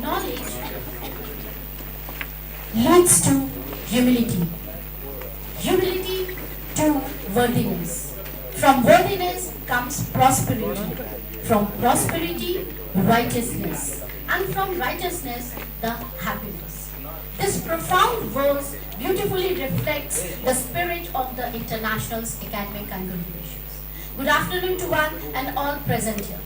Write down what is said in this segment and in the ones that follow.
Knowledge leads to humility. Humility to worthiness. From worthiness comes prosperity. From prosperity, righteousness. And from righteousness, the happiness. This profound verse beautifully reflects the spirit of the International's academic congregations. Good afternoon to one and all present here.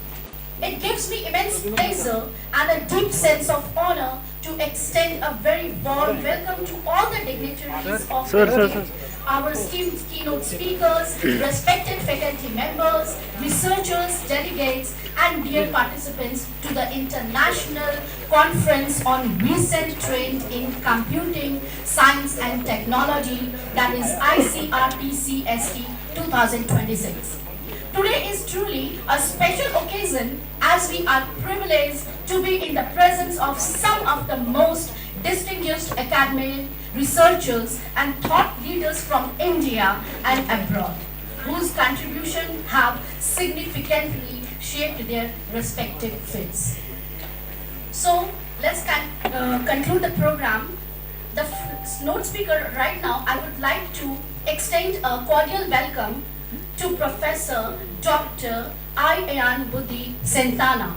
It gives me immense pleasure and a deep sense of honor to extend a very warm welcome to all the dignitaries of the day, our esteemed keynote speakers, respected faculty members, researchers, delegates, and dear participants to the International Conference on Recent Trend in Computing, Science and Technology, that is ICRTCST-2026. Today is truly a special occasion as we are privileged to be in the presence of some of the most distinguished academic researchers and thought leaders from India and abroad, whose contributions have significantly shaped their respective fields. So let's conclude the program. The note speaker right now, I would like to extend a cordial welcome to Professor Dr. Ayan Budi Sentana,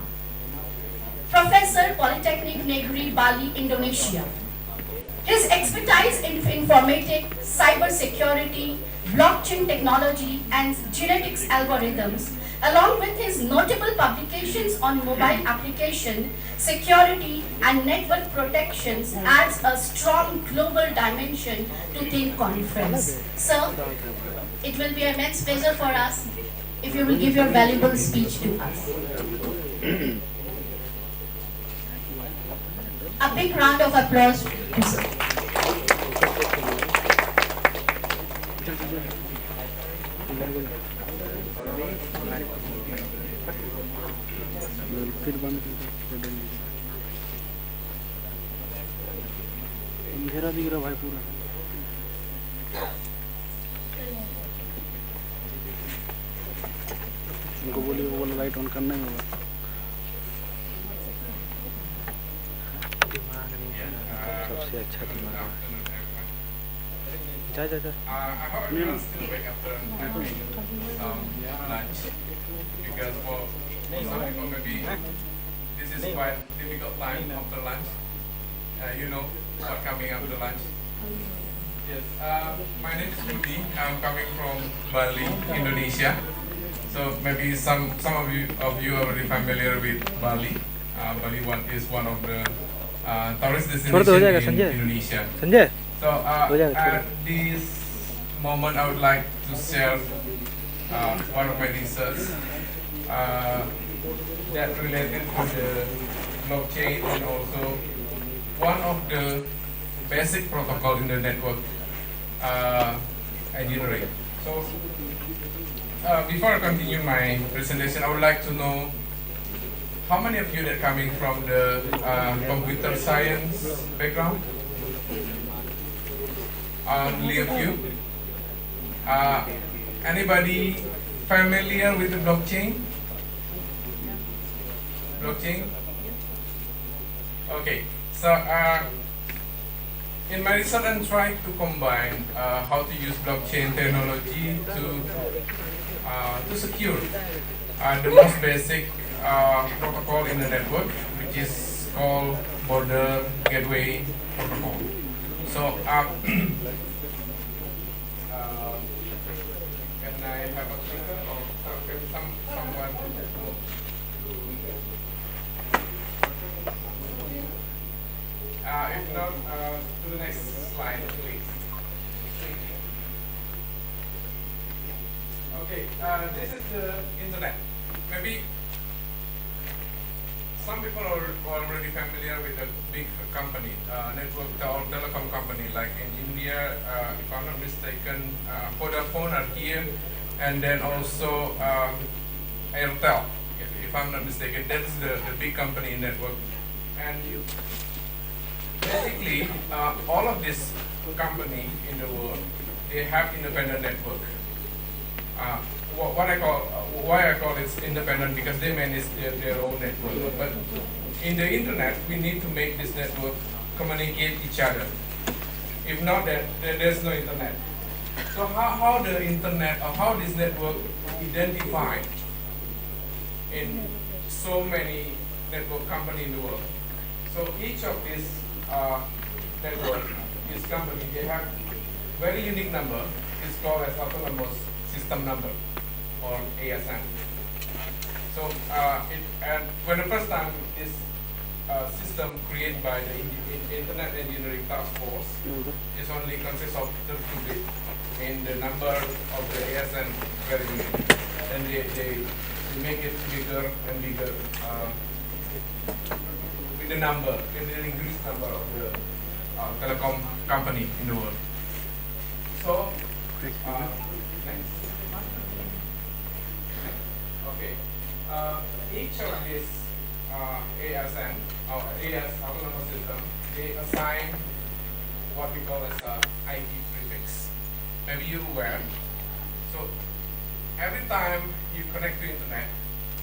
Professor, Polytechnic Negeri Bali, Indonesia. His expertise in informatics, cyber security, blockchain technology, and genetics algorithms, along with his notable publications on mobile application, security, and network protections, adds a strong global dimension to the conference. Sir, it will be an immense pleasure for us if you will give your valuable speech to us. A big round of applause to sir. अंधेरा दिख रहा भाई पूरा उनको बोलिए वो वाला light on करना ही होगा सबसे अच्छा दिमाग जा जा जा नहीं ना because for some people maybe this is quite difficult time after lunch. You know what coming after lunch. Yes, my name is Budi. I'm coming from Bali, Indonesia. So maybe some of you are already familiar with Bali. Bali is one of the tourist destinations in Indonesia. So at this moment, I would like to share one of my research that related to the blockchain and also one of the basic protocol in the network engineering. So before I continue my presentation, I would like to know how many of you that coming from the computer science background? Only a few. Anybody familiar with the blockchain? Blockchain? Okay, so in my research I'm trying to combine how to use blockchain technology to secure the most basic protocol in the network, which is called border gateway protocol. So can I have a clicker or can someone if not, to the next slide, please. Okay, this is the internet. Maybe some people are already familiar with a big company, network or telecom company, like in India, if I'm not mistaken, Vodafone are here, and then also Airtel, if I'm not mistaken. That's the big company in network. And basically, all of this company in the world, they have independent network. what I call why I call it independent, because they manage their own network. But in the internet, we need to make this network communicate each other. If not, then there's no internet. So how the internet or how this network identified in so many network company in the world. So each of these network, this company, they have very unique number. It's called as autonomous system number, or ASN. So and when the first time this system created by the Internet Engineering Task Force is only consists of 32 bits, and the number of the ASN very unique. And they make it bigger and bigger with the number, and the increased number of the telecom company in the world. So next. Okay. Each of these ASN or AS autonomous system, they assign what we call as a IP prefix. Maybe you're aware. So every time you connect to internet,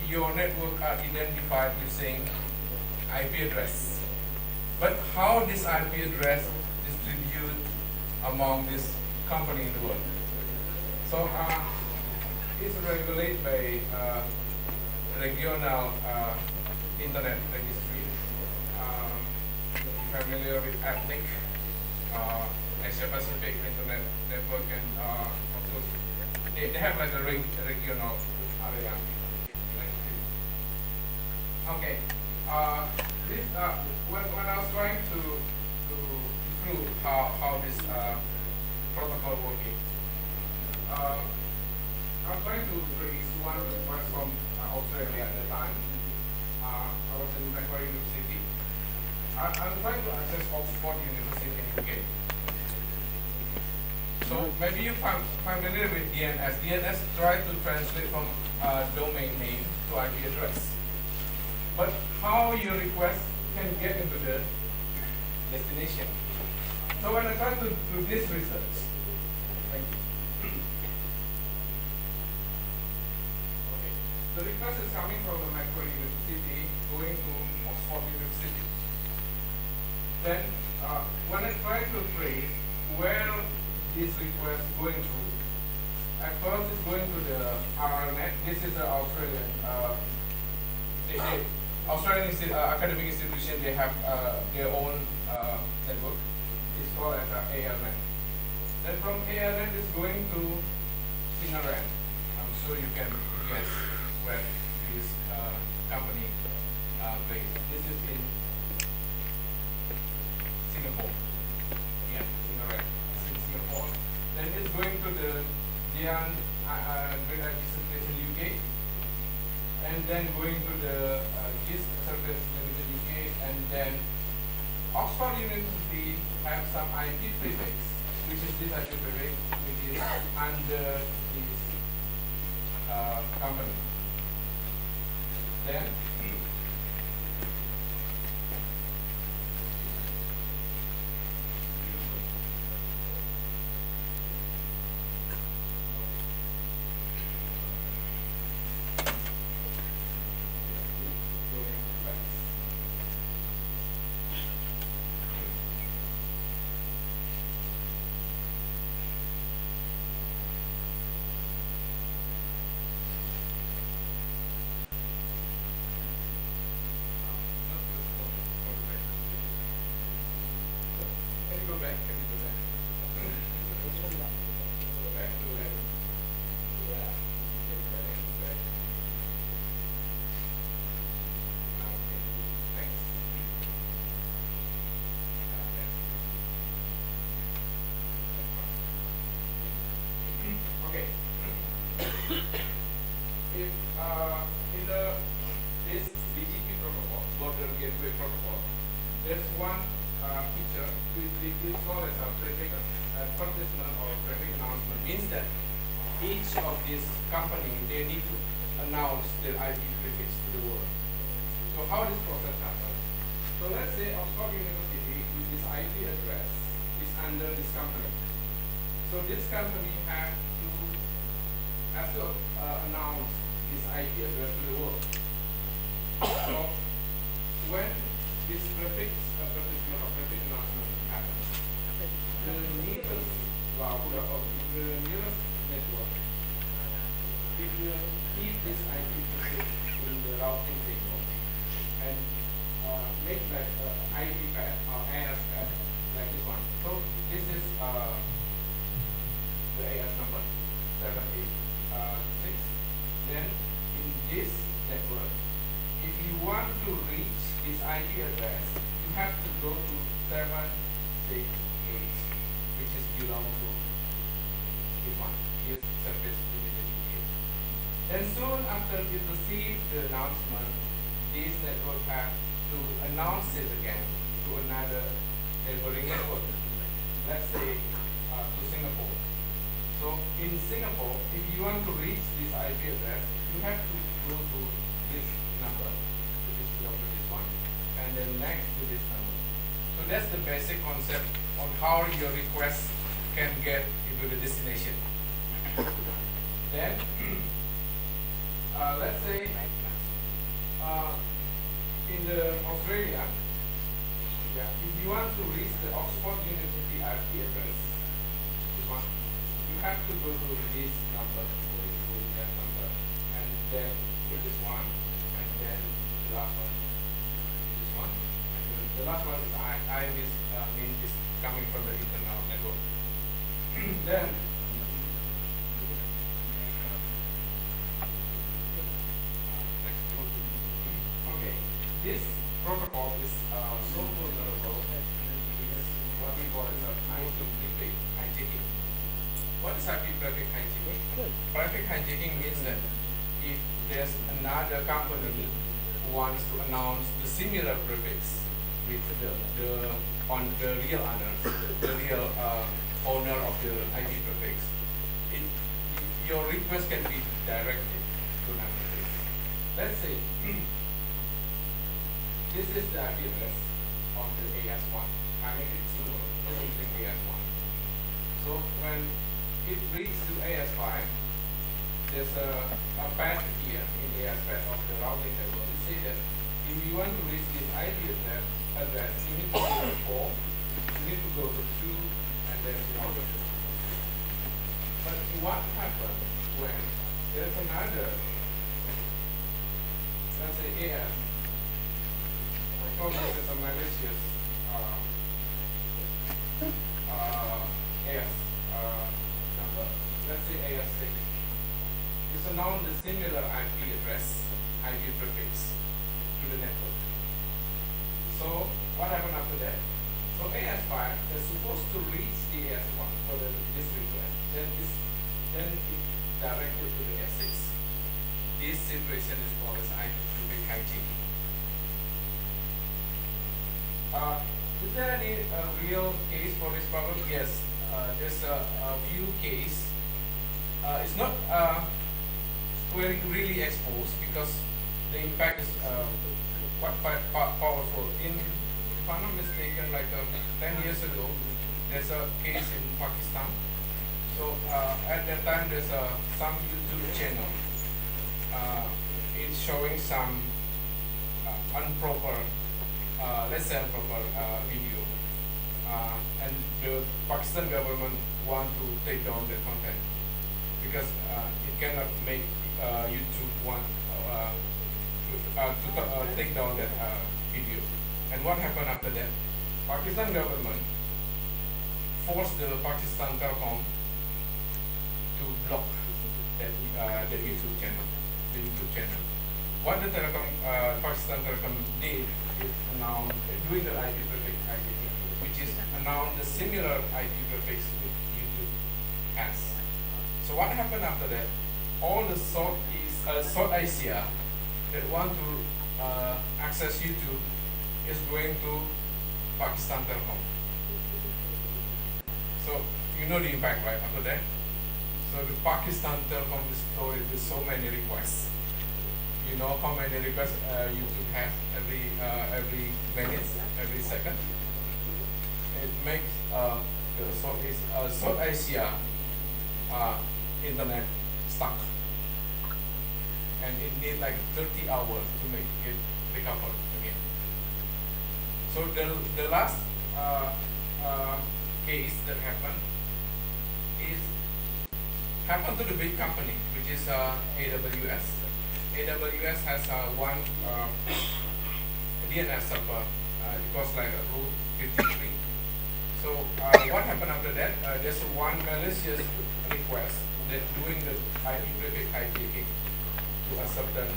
your network are identified using IP address. But how this IP address distributed among this company in the world? So it's regulated by regional internet registry. Familiar with ethnic Asia Pacific Internet Network, and also they have like a regional area. Okay. This when I was trying to prove how this protocol working, I'm trying to raise one request from Australia at the time. I was in Macquarie University. I'm trying to access Oxford University in UK. So maybe you're familiar with DNS. DNS tries to translate from domain name to IP address. But how your request can get into the destination? So when I try to do this research, thank you. Okay. The request is coming from the Macquarie University going to Oxford University. Then when I try to trace where this request going to, at first it's going to the RRNet. This is the Australian Australian academic institution. They have their own network. It's called as ARNet. Then from ARNet it's going to Singapore. I'm sure you can guess where this company based. This is in Singapore. Yeah, Singapore. It's in Singapore. Then it's going to the Dian Great IT Service in UK, and then going to the GIST Service Limited UK, and then Oxford University have some IP prefix, which is this IP prefix, which is under this company. Then okay. If in this BGP protocol, border gateway protocol, there's one feature which is called as a prefix advertisement or prefix announcement. Means that each of these company they need to announce their IP prefix to the world. So how this process happens? So let's say Oxford University with this IP address is under this company. So this company have to has to announce this IP address to the world. So when this prefix announcement happens, the nearest router or the nearest network, it will keep this IP prefix in the routing table and make like IP pad or AS pad like this one. So this is the AS number 786. Then in this network, if you want to reach this IP address, you have to go to 768, which is belong to this one, this service limited UK. Then soon after it receives the announcement, this network have to announce it again to another neighboring network. Let's say to Singapore. So in Singapore, if you want to reach this IP address, you have to go to this number, which is belong to this one, and then next to this number. So that's the basic concept on how your request can get into the destination. Then let's say in the Australia, if you want to reach the Oxford University IP address, this one, you have to go to this number, that number, and then this one, and then the last one, this one, and then the last one is I mean is coming from the internal network. Then okay, this protocol is so vulnerable because what we call is a IP hijacking. What is IP traffic hijacking? Traffic hijacking means that if there's another company who wants to announce the similar prefix with the real owner, the real owner of the IP prefix, your request can be directed to another prefix. Let's say this is the IP address of the AS1. I make it simple, using AS1. So when it reads to AS5, there's a path here in the aspect of the routing table. You see that if you want to reach this IP address, you need to go to 4, you need to go to 2, and then 1. But what happens when there's another, let's say AS, I call this as a malicious AS number, let's say AS6. It's announced the similar IP address, IP prefix to the network. So what happened after that? So AS5 is supposed to reach the AS1 for this request. Then it directed to the AS6. This situation is called as IP prefix hijacking. Is there any real case for this problem? Yes, there's a few cases. It's not really exposed because the impact is quite powerful. If I'm not mistaken, like 10 years ago, there's a case in Pakistan. So at that time, there's some YouTube channel. It's showing some improper, let's say improper video, and the Pakistan government want to take down the content because it cannot make YouTube want to take down that video. And what happened after that? Pakistan government forced the Pakistan Telecom to block that YouTube channel, the YouTube channel. What the Pakistan Telecom did is now doing the IP prefix hijacking, which is now the similar IP prefix with YouTube has. So what happened after that? All the South Asia that want to access YouTube is going to Pakistan Telecom. So you know the impact, right? After that, so the Pakistan Telecom is flooded with so many requests. You know how many requests YouTube has every minute, every second. It makes the South Asia internet stuck, and it needs like 30 hours to make it recover again. So the last case that happened to the big company, which is AWS. AWS has one DNS server. It was like a root 53. So what happened after that? There's one malicious request that doing the IP prefix hijacking to a certain,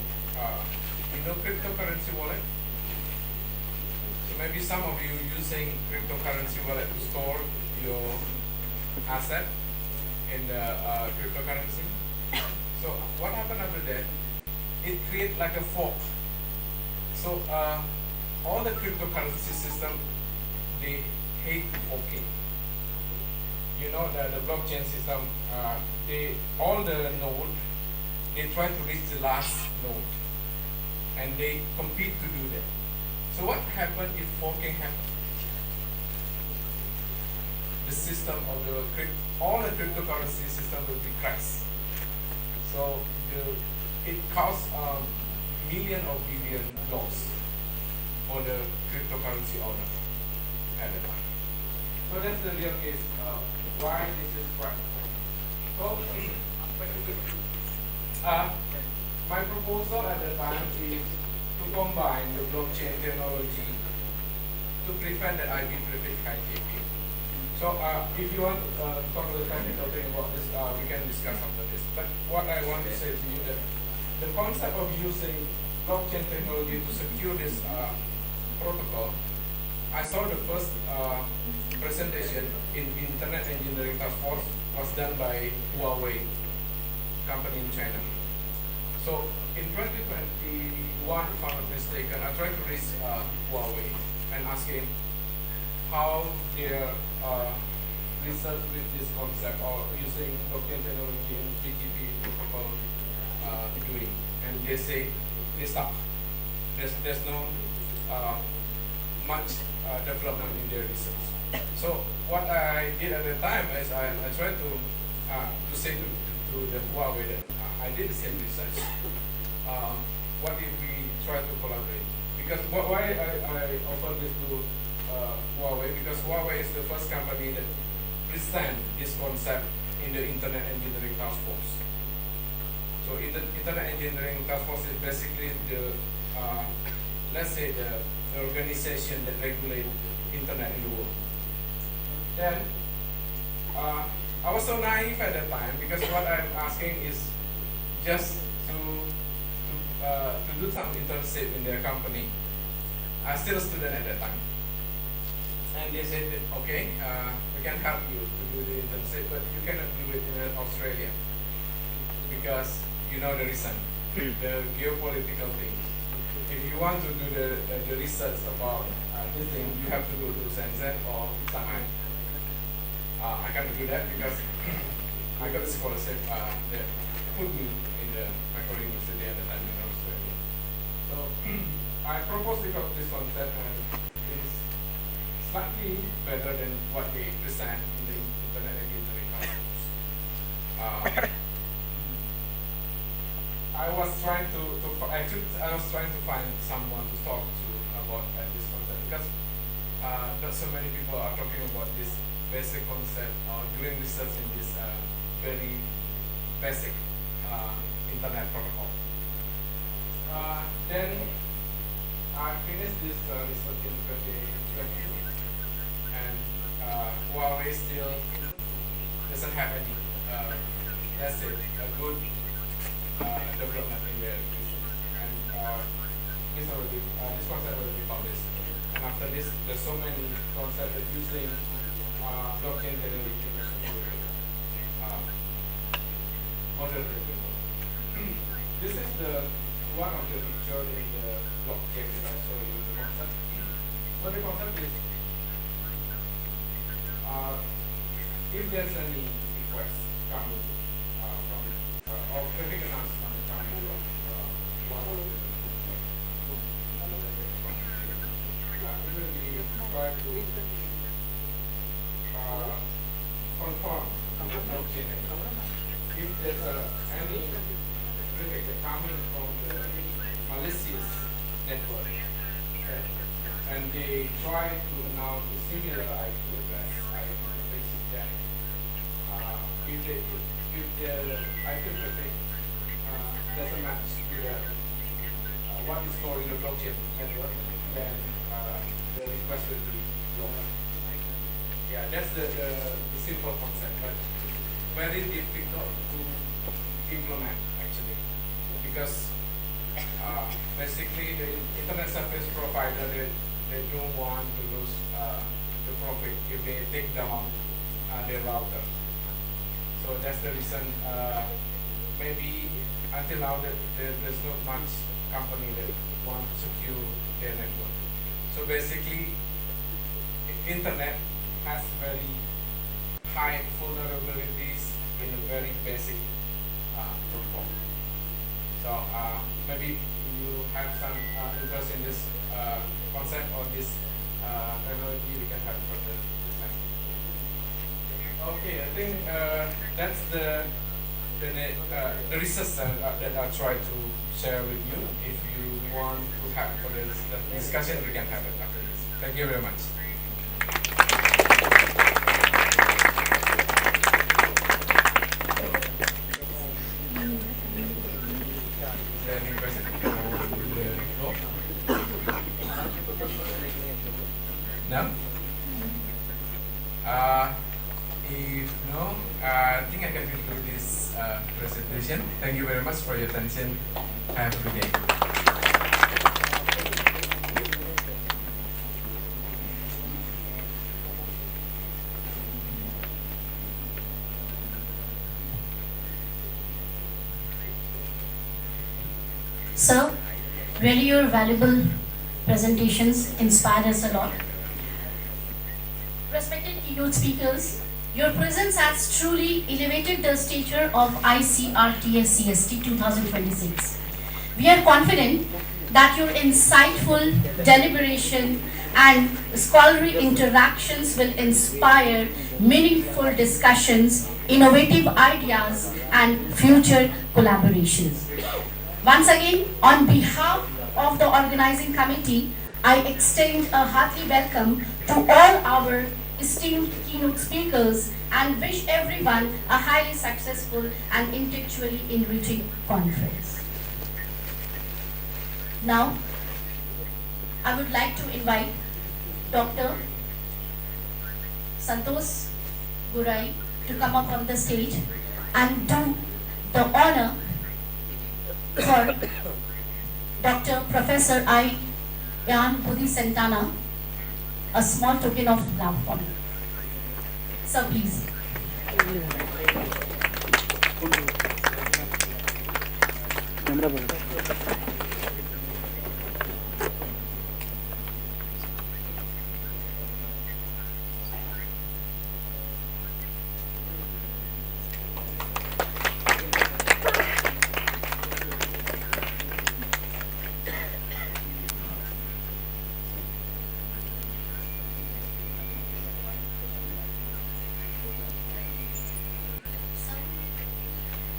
cryptocurrency wallet. So maybe some of you using cryptocurrency wallet to store your asset in the cryptocurrency. So what happened after that? It created like a fork. So all the cryptocurrency system, they hate forking. You know, the blockchain system, all the node, they try to reach the last node, and they compete to do that. So what happened if forking happened? The system of all the cryptocurrency system will be crashed. So it caused million or billion loss for the cryptocurrency owner at the time. So that's the real case why this is right. So my proposal at the time is to combine the blockchain technology to prevent the IP prefix hijacking. So if you want to talk a little technical thing about this, we can discuss after this. But what I want to say to you that the concept of using blockchain technology to secure this protocol, I saw the first presentation in Internet Engineering Task Force was done by Huawei company in China. So in 2021, if I'm not mistaken, I tried to reach Huawei and asking how their research with this concept or using blockchain technology and BGP protocol doing, and they say they stop. There's no much development in their research. So what I did at the time is I tried to say to the Huawei that I did the same research. What if we try to collaborate? Because why I offer this to Huawei? Because Huawei is the first company that present this concept in the Internet Engineering Task Force. So in the Internet Engineering Task Force is basically the let's say the organization that regulates internet in the world. Then I was so naive at that time because what I'm asking is just to do some internship in their company. I'm still a student at that time, and they said, okay, we can help you to do the internship, but you cannot do it in Australia because you know the reason, the geopolitical thing. If you want to do the research about this thing, you have to go to Shenzhen or Shanghai. I can't do that because I got a scholarship that put me in the Macquarie University at the time in Australia. So I proposed this concept, and it is slightly better than what they present in the Internet Engineering Conference. I was trying to find someone to talk to about this concept because not so many people are talking about this basic concept or doing research in this very basic internet protocol. Then I finished this research in 2022, and Huawei still doesn't have any, let's say, a good development in their research. And this concept already published. And after this, there's so many concepts that using blockchain technology model. This is one of the pictures in the blockchain that I show you the concept. So the concept is if there's any request coming from or traffic announcement coming from one of the it will be try to conform to the blockchain. if there's any traffic coming from the malicious network, and they try to announce a similar IP address, then if the IP traffic doesn't match to what is stored in the blockchain network, then the request will be blocked. Yeah, that's the simple concept, but very difficult to implement actually, because basically the internet service provider, they don't want to lose the profit if they take down their router. So that's the reason maybe until now that there's not much company that want to secure their network. So basically internet has very high vulnerabilities in a very basic protocol. So maybe you have some interest in this concept or this technology, we can have further discussion. Okay, I think that's the research that I try to share with you. If you want to have further discussion, we can have it after this. Thank you very much. Any question? No? If no, I think I can conclude this presentation. Thank you very much for your attention. Have a good day. Sir, really your valuable presentations inspired us a lot. Respected keynote speakers, your presence has truly elevated the stature of ICRTCST-2026. We are confident that your insightful deliberation and scholarly interactions will inspire meaningful discussions, innovative ideas, and future collaborations. Once again, on behalf of the organizing committee, I extend a hearty welcome to all our esteemed keynote speakers and wish everyone a highly successful and intellectually enriching conference. Now, I would like to invite Dr. Santosh Gurai to come up on the stage and do the honor for Dr. Professor I. Yan Budi Santana, a small token of love for me. Sir, please. Camera पर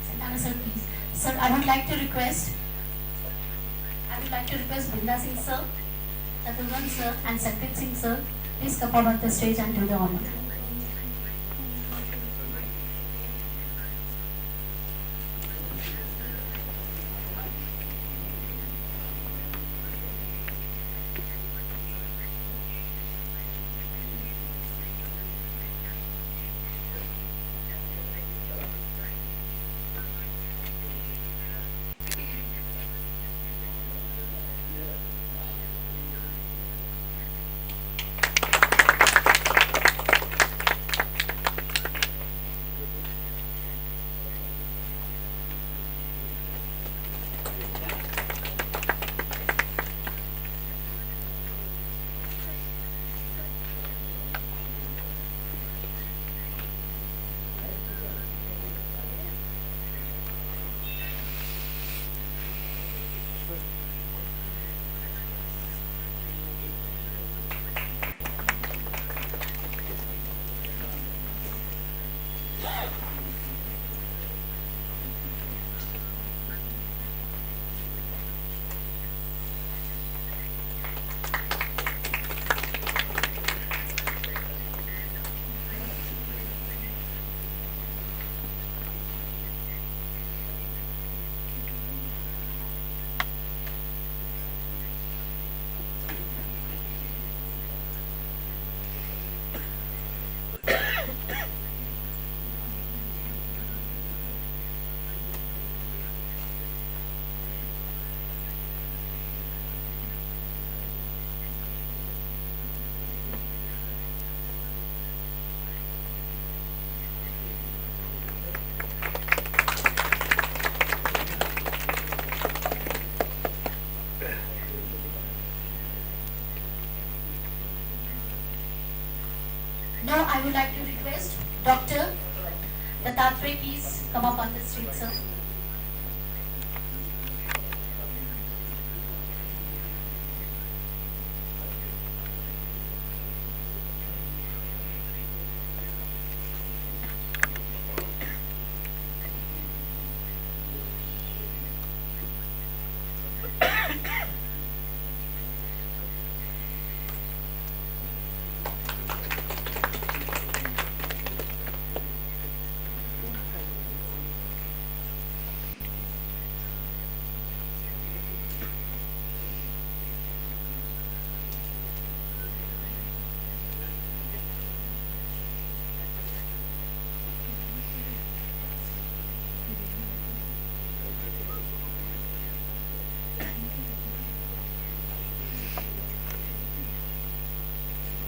Santana sir, please. Sir, I would like to request Brinda Singh sir, Chaturvan sir, and Sakrit Singh sir, please come up on the stage and do the honor. Now I would like to request Dr. Datatre, please come up on the stage, sir.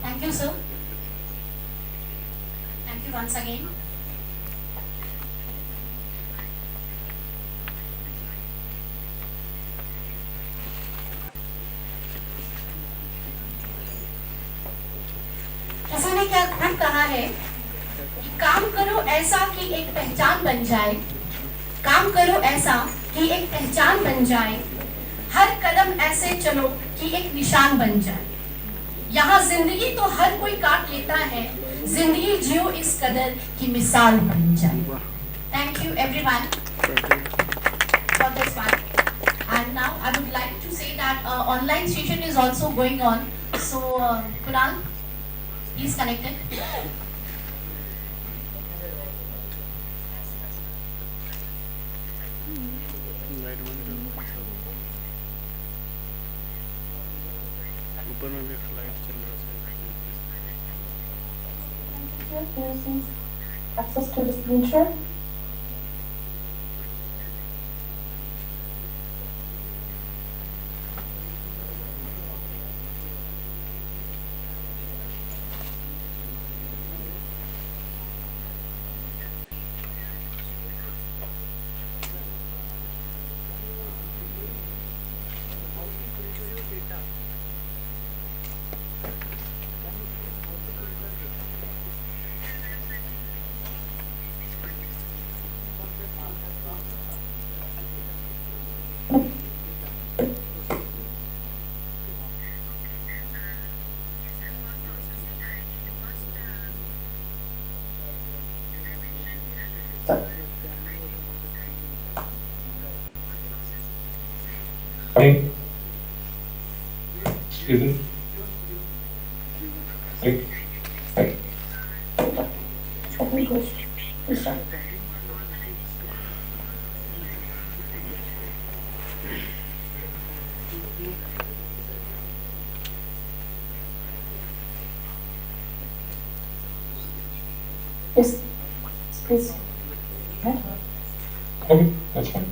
Thank you, sir. Thank you once again. ऐसा ने क्या खूब कहा है कि काम करो ऐसा कि एक पहचान बन जाए, काम करो ऐसा कि एक पहचान बन जाए, हर कदम ऐसे चलो कि एक निशान बन जाए। यहाँ जिंदगी तो हर कोई काट लेता है, जिंदगी जियो इस कदर की मिसाल बन जाए। Thank you everyone for this one. And now I would like to say that online session is also going on. So Kunal, please connect it. ऊपर में भी फ्लाइट चल रहा है। There is access to the screen share. Excuse me. Right. Yes, please. Right. Okay, that's fine.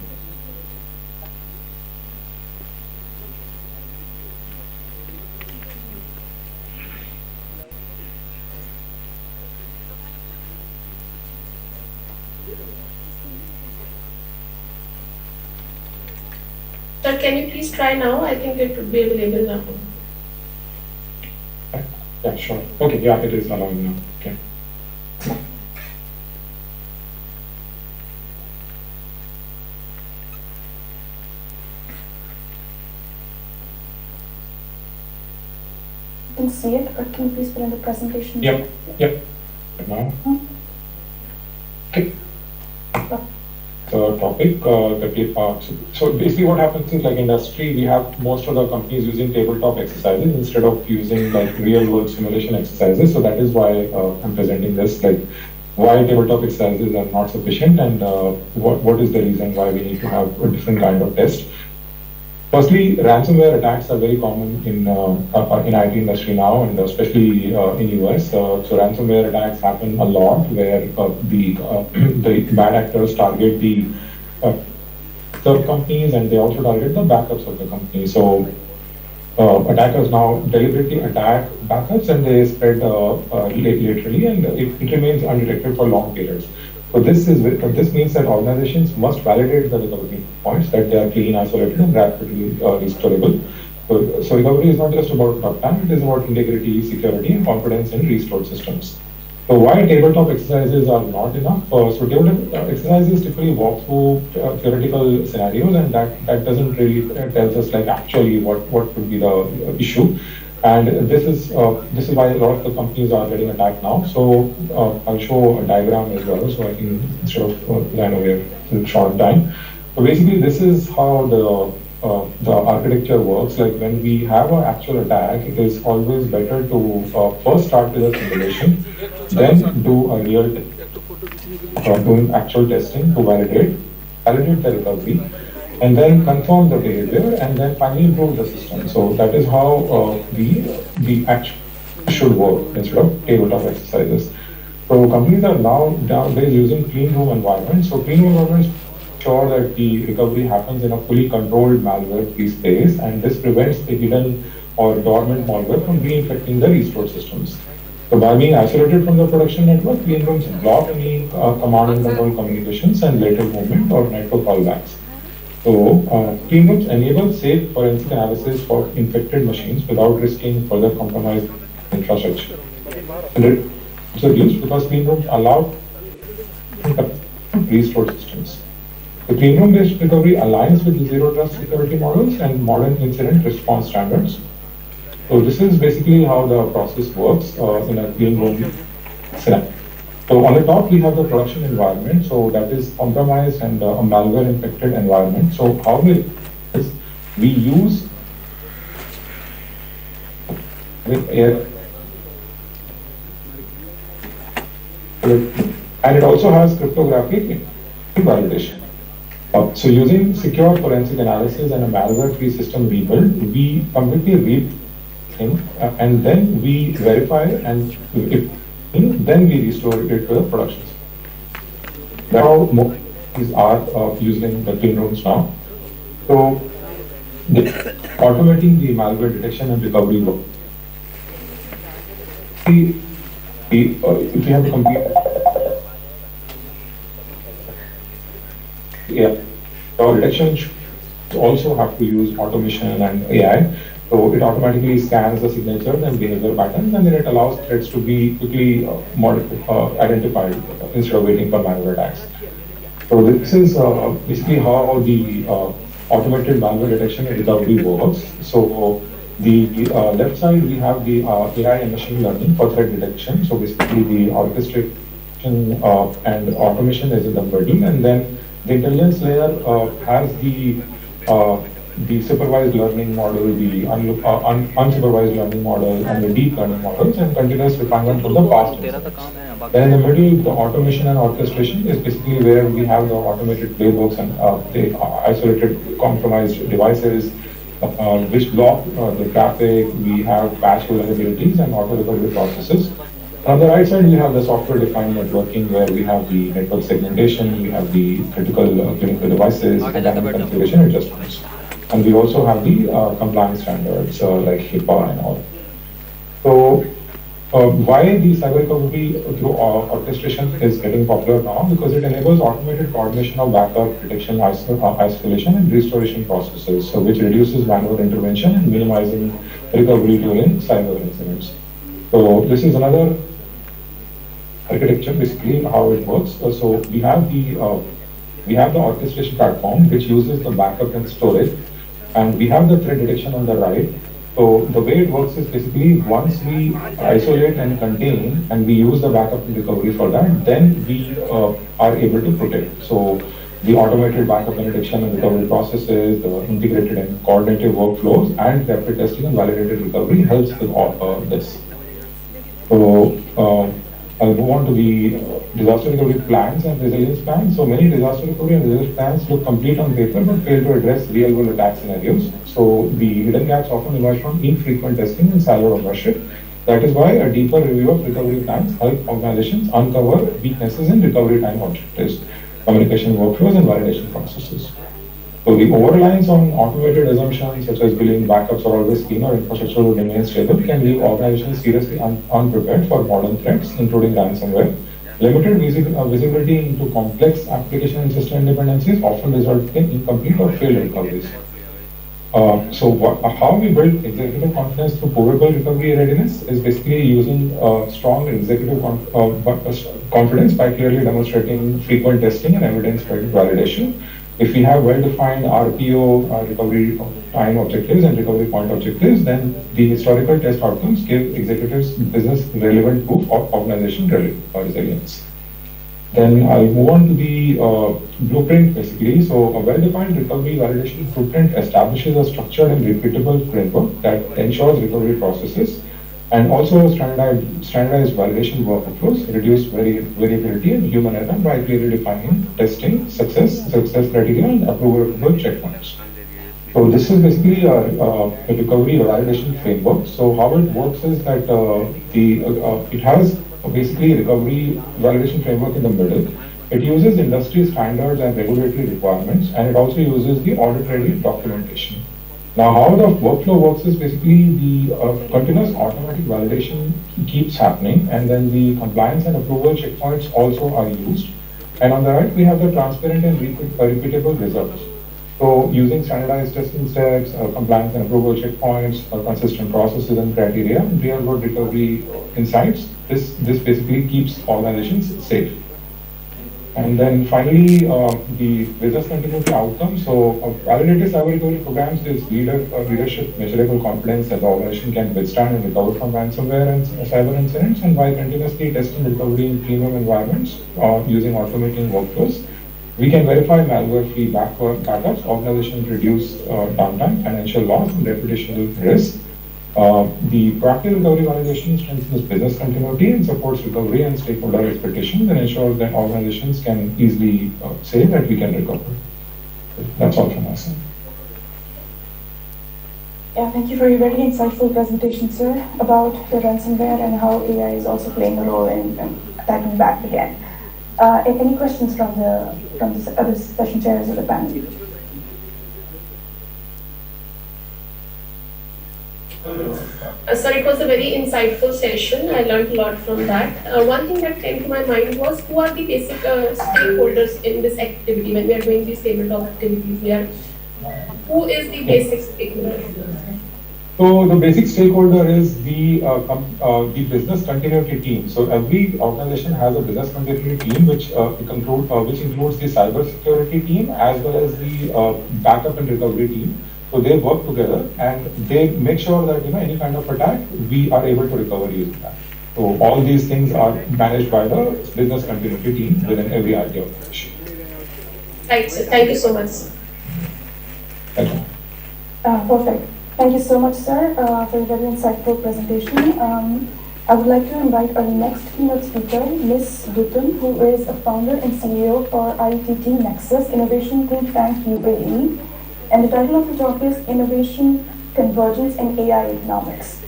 Sir, can you please try now? I think it would be available now. Yeah, sure. Okay, yeah, it is allowing now. Okay. You can see it, but can you please put in the presentation? Yep, yep. Right now. Okay. The topic that we so basically what happens is, like, industry, we have most of the companies using tabletop exercises instead of using like real world simulation exercises. So that is why I'm presenting this, like why tabletop exercises are not sufficient, and what is the reason why we need to have a different kind of test. Firstly, ransomware attacks are very common in IT industry now, and especially in US. So ransomware attacks happen a lot, where the bad actors target the third companies, and they also target the backups of the company. So attackers now deliberately attack backups, and they spread laterally, and it remains undetected for long periods. So this means that organizations must validate the recovery points, that they are clean, isolated, and rapidly restorable. So recovery is not just about uptime; it is about integrity, security, and confidence in restored systems. So why tabletop exercises are not enough? So tabletop exercises typically walk through theoretical scenarios, and that doesn't really tells us like actually what could be the issue. And this is why a lot of the companies are getting attacked now. So I'll show a diagram as well, so I can instead of run away in short time. So basically, this is how the architecture works. Like when we have an actual attack, it is always better to first start with a simulation, then do a real doing actual testing to validate the recovery, and then confirm the behavior, and then finally improve the system. So that is how the action should work instead of tabletop exercises. So companies are nowadays using clean room environments. So clean room environments ensure that the recovery happens in a fully controlled malware-free space, and this prevents the hidden or dormant malware from reinfecting the restored systems. So by being isolated from the production network, clean rooms block any command and control communications and lateral movement or network callbacks. So clean rooms enable safe forensic analysis for infected machines without risking further compromised infrastructure. And it also used because clean rooms allow restored systems. The clean room-based recovery aligns with the zero trust security models and modern incident response standards. So this is basically how the process works in a clean room scenario. So on the top, we have the production environment. So that is compromised and a malware-infected environment. So how we use with air, and it also has cryptographic validation. So using secure forensic analysis and a malware-free system rebuild, we completely read thing, and then we verify, and then we restore it to the production. That's how most are using the clean rooms now. So automating the malware detection and recovery work. If we have to compete, our detection also have to use automation and AI. So it automatically scans the signatures and behavior patterns, and then it allows threats to be quickly identified instead of waiting for manual attacks. So this is basically how the automated malware detection and recovery works. So the left side, we have the AI and machine learning for threat detection. So basically the orchestration and automation is in the middle, and then the intelligence layer has the supervised learning model, the unsupervised learning model, and the deep learning models, and continuous refinement from the past incidents. Then in the middle, the automation and orchestration is basically where we have the automated playbooks and the isolated compromised devices, which block the traffic. We have patch vulnerabilities and auto recovery processes. On the right side, we have the software-defined networking, where we have the network segmentation, we have the critical clinical devices, and dynamic configuration adjustments. And we also have the compliance standards like HIPAA and all. So why the cyber recovery through orchestration is getting popular now? Because it enables automated coordination of backup, detection, isolation, and restoration processes, so which reduces manual intervention and minimizing recovery during cyber incidents. So this is another architecture, basically how it works. So we have the orchestration platform, which uses the backup and storage, and we have the threat detection on the right. So the way it works is basically once we isolate and contain, and we use the backup and recovery for that, then we are able to protect. So the automated backup and detection and recovery processes, the integrated and coordinated workflows, and rapid testing and validated recovery helps with all this. So I'll move on to the disaster recovery plans and resilience plans. So many disaster recovery and resilience plans look complete on paper but fail to address real-world attack scenarios. So the hidden gaps often emerge from infrequent testing and silo ownership. That is why a deeper review of recovery plans help organizations uncover weaknesses in recovery time objectives, communication workflows, and validation processes. So the over-reliance on automated assumptions such as billing, backups are always clean, or infrastructure will remain stable can leave organizations seriously unprepared for modern threats, including ransomware. Limited visibility into complex application and system dependencies often result in incomplete or failed recoveries. How we build executive confidence through provable recovery readiness is basically using strong executive confidence by clearly demonstrating frequent testing and evidence-based validation. If we have well-defined RPO, recovery time objectives and recovery point objectives, then the historical test outcomes give executives business relevant proof of organization resilience. Then I'll move on to the blueprint basically. So a well-defined recovery validation blueprint establishes a structured and repeatable framework that ensures recovery processes and also standardized validation workflows, reduce variability and human error by clearly defining testing, success criteria and approval checkpoints. So this is basically a recovery validation framework. So how it works is that it has basically recovery validation framework in the middle. It uses industry standards and regulatory requirements, and it also uses the audit-ready documentation. Now, how the workflow works is basically the continuous automatic validation keeps happening, and then the compliance and approval checkpoints also are used. And on the right, we have the transparent and repeatable results. So using standardized testing steps, compliance and approval checkpoints, consistent processes and criteria, real-world recovery insights, this basically keeps organizations safe. And then finally, the business continuity outcomes. So validated cyber recovery programs is leadership measurable confidence that the organization can withstand and recover from ransomware and cyber incidents, and by continuously testing recovery in premium environments using automating workflows, we can verify malware-free backups, organizations reduce downtime, financial loss, and reputational risk. The proactive recovery validation strengthens business continuity and supports recovery and stakeholder expectations and ensures that organizations can easily say that we can recover. That's all from my side. Yeah, thank you for your very insightful presentation, sir, about the ransomware and how AI is also playing a role in attacking back again. Any questions from the other session chairs of the panel? So it was a very insightful session. I learned a lot from that. One thing that came to my mind was who are the basic stakeholders in this activity when we are doing these tabletop activities? Who is the basic stakeholder? So the basic stakeholder is the business continuity team. So every organization has a business continuity team, which includes the cyber security team as well as the backup and recovery team. So they work together and they make sure that any kind of attack we are able to recover using that. So all these things are managed by the business continuity team within every IT organization. Right, sir. Thank you so much. Thank you. Perfect. Thank you so much, sir, for your very insightful presentation. I would like to invite our next keynote speaker, Ms. Dutun, who is a founder and CEO for IEEE Nexus Innovation Think Tank UAE. And the title of the talk is Innovation, Convergence, and AI Economics.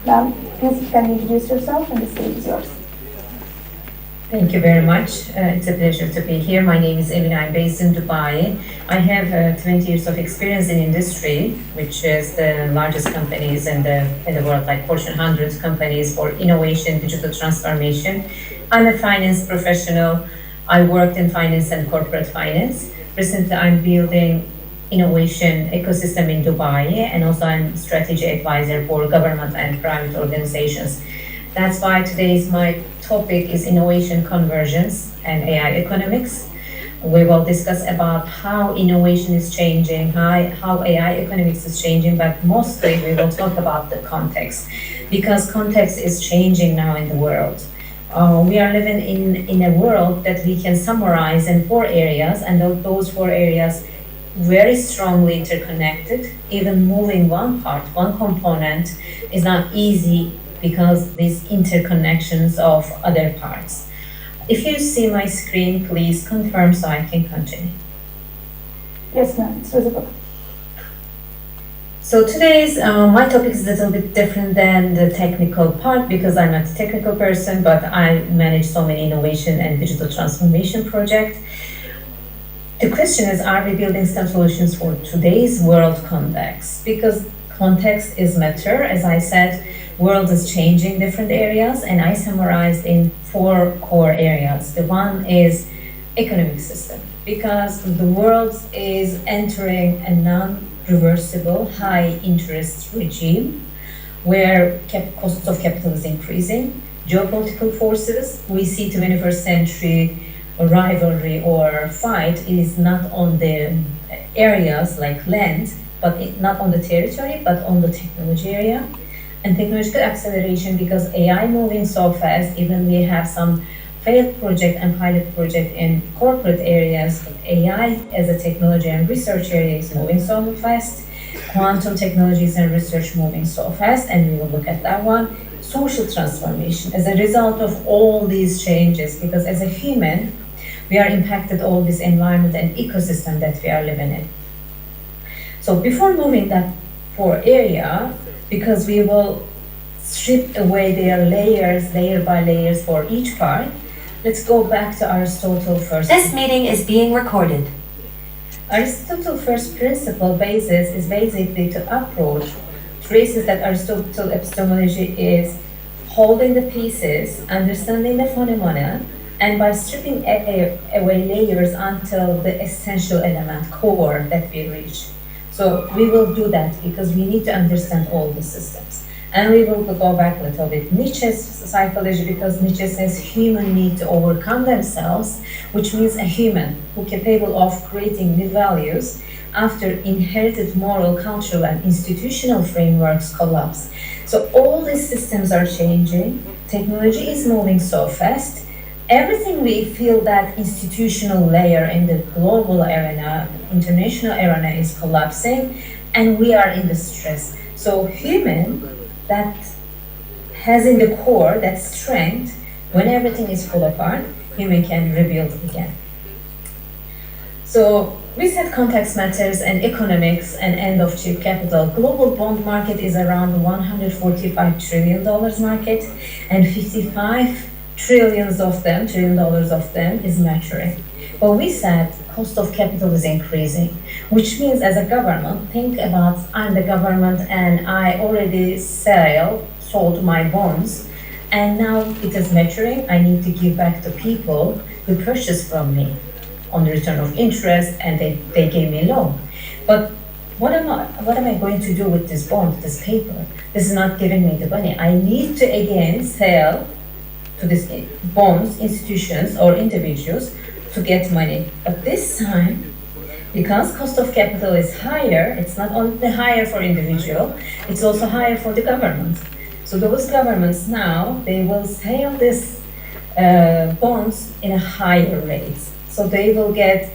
Ma'am, please can you introduce yourself, and the stage is yours. Thank you very much. It's a pleasure to be here. My name is Emine. I'm based in Dubai. I have 20 years of experience in industry, which is the largest companies in the world, like Fortune 100 companies for innovation, digital transformation. I'm a finance professional. I worked in finance and corporate finance. Recently, I'm building innovation ecosystem in Dubai, and also I'm strategy advisor for government and private organizations. That's why today's my topic is innovation convergence and AI economics. We will discuss about how innovation is changing, how AI economics is changing, but mostly we will talk about the context, because context is changing now in the world. We are living in a world that we can summarize in 4 areas, and those 4 areas very strongly interconnected. Even moving one part, one component is not easy because these interconnections of other parts. If you see my screen, please confirm so I can continue. Yes, ma'am, it's visible. So today's my topic is a little bit different than the technical part because I'm not a technical person, but I manage so many innovation and digital transformation projects. The question is, are we building STEM solutions for today's world context? Because context is matter. As I said, world is changing different areas, and I summarized in 4 core areas. The one is economic system, because the world is entering a reversible, high interest regime where costs of capital is increasing. Geopolitical forces, we see 21st century rivalry or fight is not on the areas like land, but not on the territory, but on the technology area. And technological acceleration, because AI moving so fast, even we have some failed project and pilot project in corporate areas, but AI as a technology and research area is moving so fast. Quantum technologies and research moving so fast, and we will look at that one. Social transformation as a result of all these changes, because as a human, we are impacted all this environment and ecosystem that we are living in. So before moving that four area, because we will strip away their layers, layer by layers for each part, let's go back to Aristotle first. This meeting is being recorded. Aristotle's first principle basis is basically to approach traces that Aristotle epistemology is holding the pieces, understanding the phenomena, and by stripping away layers until the essential element, core, that we reach. So we will do that because we need to understand all the systems. And we will go back a little bit. Nietzsche's psychology, because Nietzsche says humans need to overcome themselves, which means a human who is capable of creating new values after inherited moral, cultural, and institutional frameworks collapse. So all these systems are changing. Technology is moving so fast. Everything we feel that institutional layer in the global arena, international arena is collapsing, and we are in the stress. So human that has in the core that strength, when everything is full apart, human can rebuild again. So we said context matters and economics and end of cheap capital. Global bond market is around $145 trillion market, and 55 trillions of them, $1 trillion of them is maturing. But we said cost of capital is increasing, which means as a government, think about I'm the government and I already sold my bonds, and now it is maturing. I need to give back to people who purchased from me on the return of interest, and they gave me a loan. But what am I going to do with this bond, this paper? This is not giving me the money. I need to again sell to these bonds, institutions or individuals to get money. But this time, because cost of capital is higher, it's not only higher for individual, it's also higher for the government. So those governments now, they will sell these bonds in a higher rate. So they will get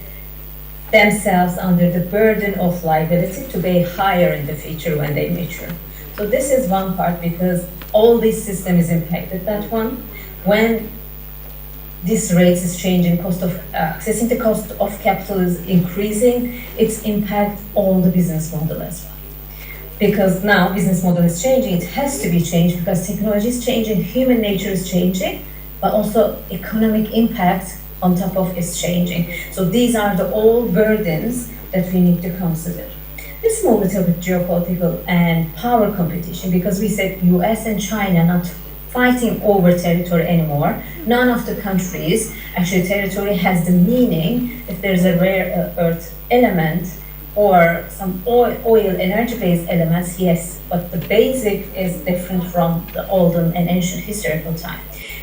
themselves under the burden of liability to pay higher in the future when they mature. So this is one part, because all this system is impacted, that one. When this rate is changing, cost of accessing the cost of capital is increasing, it's impact all the business model as well. Because now business model is changing, it has to be changed because technology is changing, human nature is changing, but also economic impact on top of is changing. So these are the all burdens that we need to consider. Let's move a little bit geopolitical and power competition, because we said US and China not fighting over territory anymore. None of the countries, actually territory has the meaning if there's a rare earth element or some oil energy-based elements, yes, but the basic is different from the olden and ancient historical time.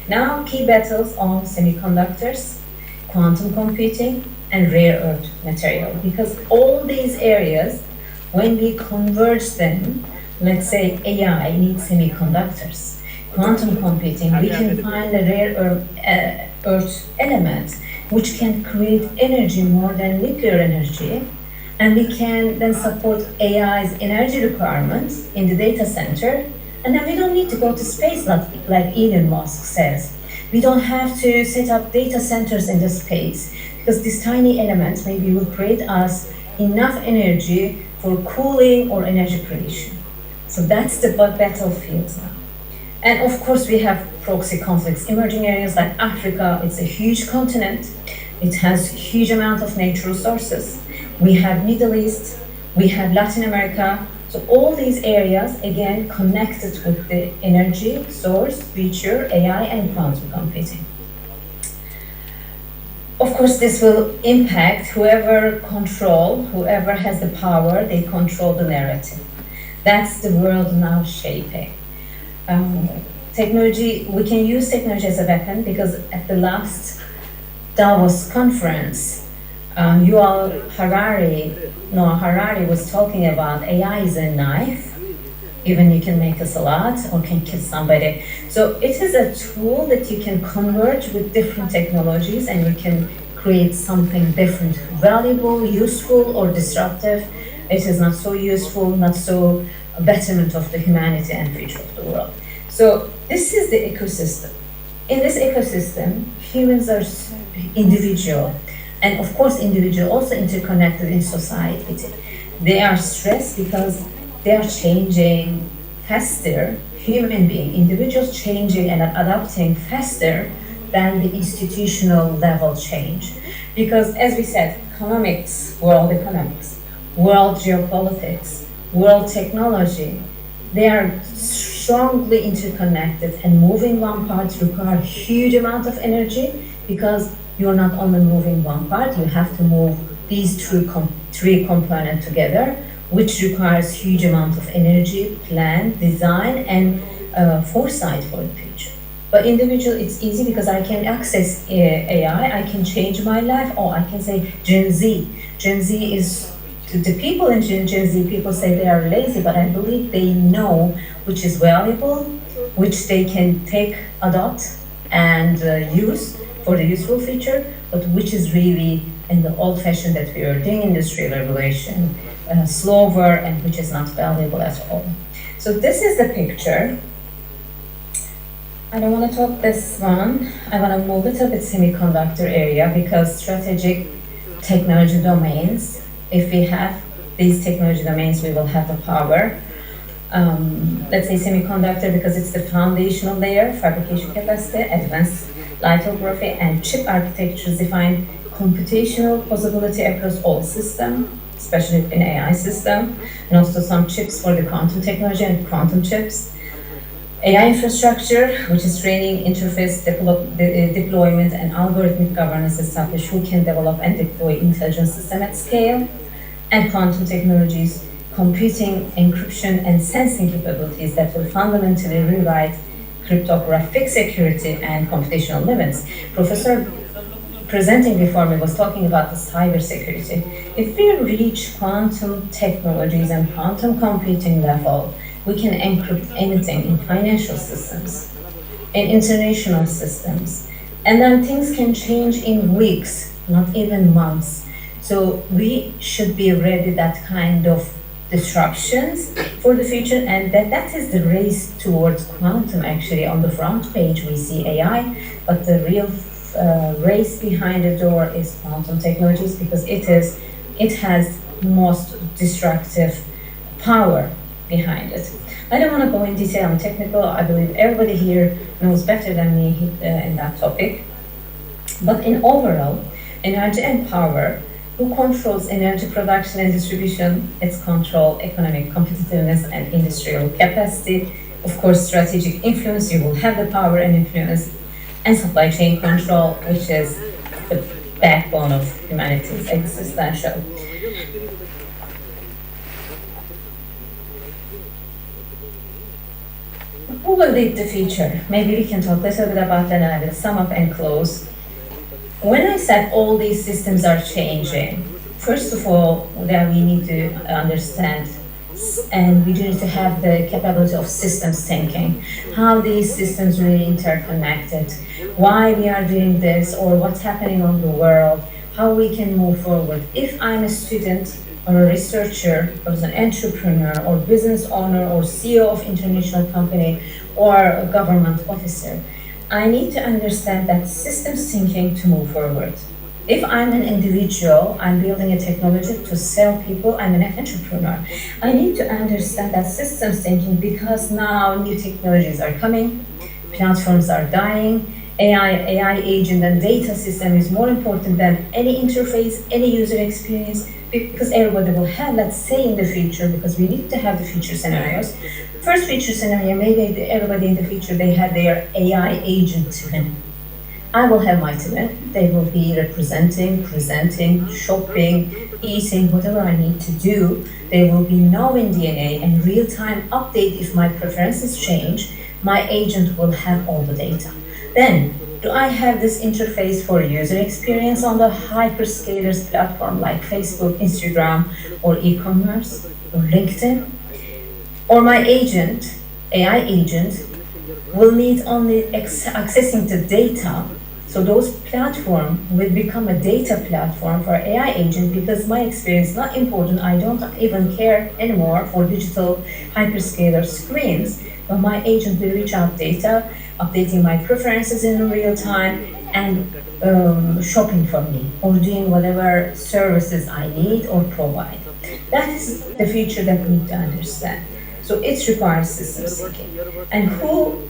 Now key battles on semiconductors, quantum computing, and rare earth material, because all these areas, when we converge them, let's say AI needs semiconductors. Quantum computing, we can find a rare earth element which can create energy more than nuclear energy, and we can then support AI's energy requirements in the data center, and then we don't need to go to space like Elon Musk says. We don't have to set up data centers in the space, because these tiny elements maybe will create us enough energy for cooling or energy creation. So that's the battlefield now. And of course, we have proxy conflicts. Emerging areas like Africa, it's a huge continent. It has huge amount of natural resources. We have Middle East, we have Latin America. So all these areas, again, connected with the energy source, future, AI, and quantum computing. Of course, this will impact whoever has the power, they control the narrative. That's the world now shaping. Technology, we can use technology as a weapon because at the last Davos conference, Noah Harari was talking about AI is a knife. Even you can make a salad or can kill somebody. So it is a tool that you can converge with different technologies and you can create something different, valuable, useful, or disruptive. It is not so useful, not so a betterment of the humanity and future of the world. So this is the ecosystem. In this ecosystem, humans are individual, and of course individual also interconnected in society. They are stressed because they are changing faster, human being, individuals changing and adapting faster than the institutional level change. Because as we said, world economics, world geopolitics, world technology, they are strongly interconnected, and moving one part requires huge amount of energy because you're not only moving one part, you have to move these three components together, which requires huge amount of energy, plan, design, and foresight for the future. But individual, it's easy because I can access AI, I can change my life, or I can say Gen Z. Gen Z is, the people in Gen Z, people say they are lazy, but I believe they know which is valuable, which they can adopt, and use for the useful feature, but which is really in the old fashioned that we are doing industrial revolution, slower, and which is not valuable at all. So this is the picture. I don't want to talk this one. I want to move a little bit semiconductor area because strategic technology domains, if we have these technology domains, we will have the power. Let's say semiconductor because it's the foundational layer, fabrication capacity, advanced lithography, and chip architectures define computational possibility across all systems, especially in AI system, and also some chips for the quantum technology and quantum chips. AI infrastructure, which is training, interface, deployment, and algorithmic governance establish who can develop and deploy intelligent system at scale, and quantum technologies, computing, encryption, and sensing capabilities that will fundamentally rewrite cryptographic security and computational limits. Professor presenting before me was talking about the cybersecurity. If we reach quantum technologies and quantum computing level, we can encrypt anything in financial systems, in international systems, and then things can change in weeks, not even months. So we should be ready that kind of disruptions for the future, and that is the race towards quantum. Actually, on the front page we see AI, but the real race behind the door is quantum technologies because it has most destructive power behind it. I don't want to go in detail on technical. I believe everybody here knows better than me in that topic. But in overall, energy and power, who controls energy production and distribution? It's control economic competitiveness and industrial capacity. Of course, strategic influence, you will have the power and influence, and supply chain control, which is the backbone of humanity's existential. Who will lead the future? Maybe we can talk a little bit about that and I will sum up and close. When I said all these systems are changing, first of all, that we need to understand and we need to have the capability of systems thinking, how these systems really interconnected, why we are doing this or what's happening on the world, how we can move forward. If I'm a student or a researcher or as an entrepreneur or business owner or CEO of international company or a government officer, I need to understand that systems thinking to move forward. If I'm an individual, I'm building a technology to sell people, I'm an entrepreneur. I need to understand that systems thinking because now new technologies are coming, platforms are dying, AI agent and data system is more important than any interface, any user experience, because everybody will have, let's say in the future, because we need to have the future scenarios. First future scenario, maybe everybody in the future, they have their AI agent I will have my team. They will be representing, presenting, shopping, eating, whatever I need to do. They will be knowing DNA and real-time update if my preferences change. My agent will have all the data. Then, do I have this interface for user experience on the hyperscalers platform like Facebook, Instagram, or e-commerce, or LinkedIn? Or my agent, AI agent, will need only accessing the data. So those platforms will become a data platform for AI agent because my experience is not important. I don't even care anymore for digital hyperscaler screens, but my agent will reach out data, updating my preferences in real time and shopping for me or doing whatever services I need or provide. That is the future that we need to understand. So it requires system thinking. And who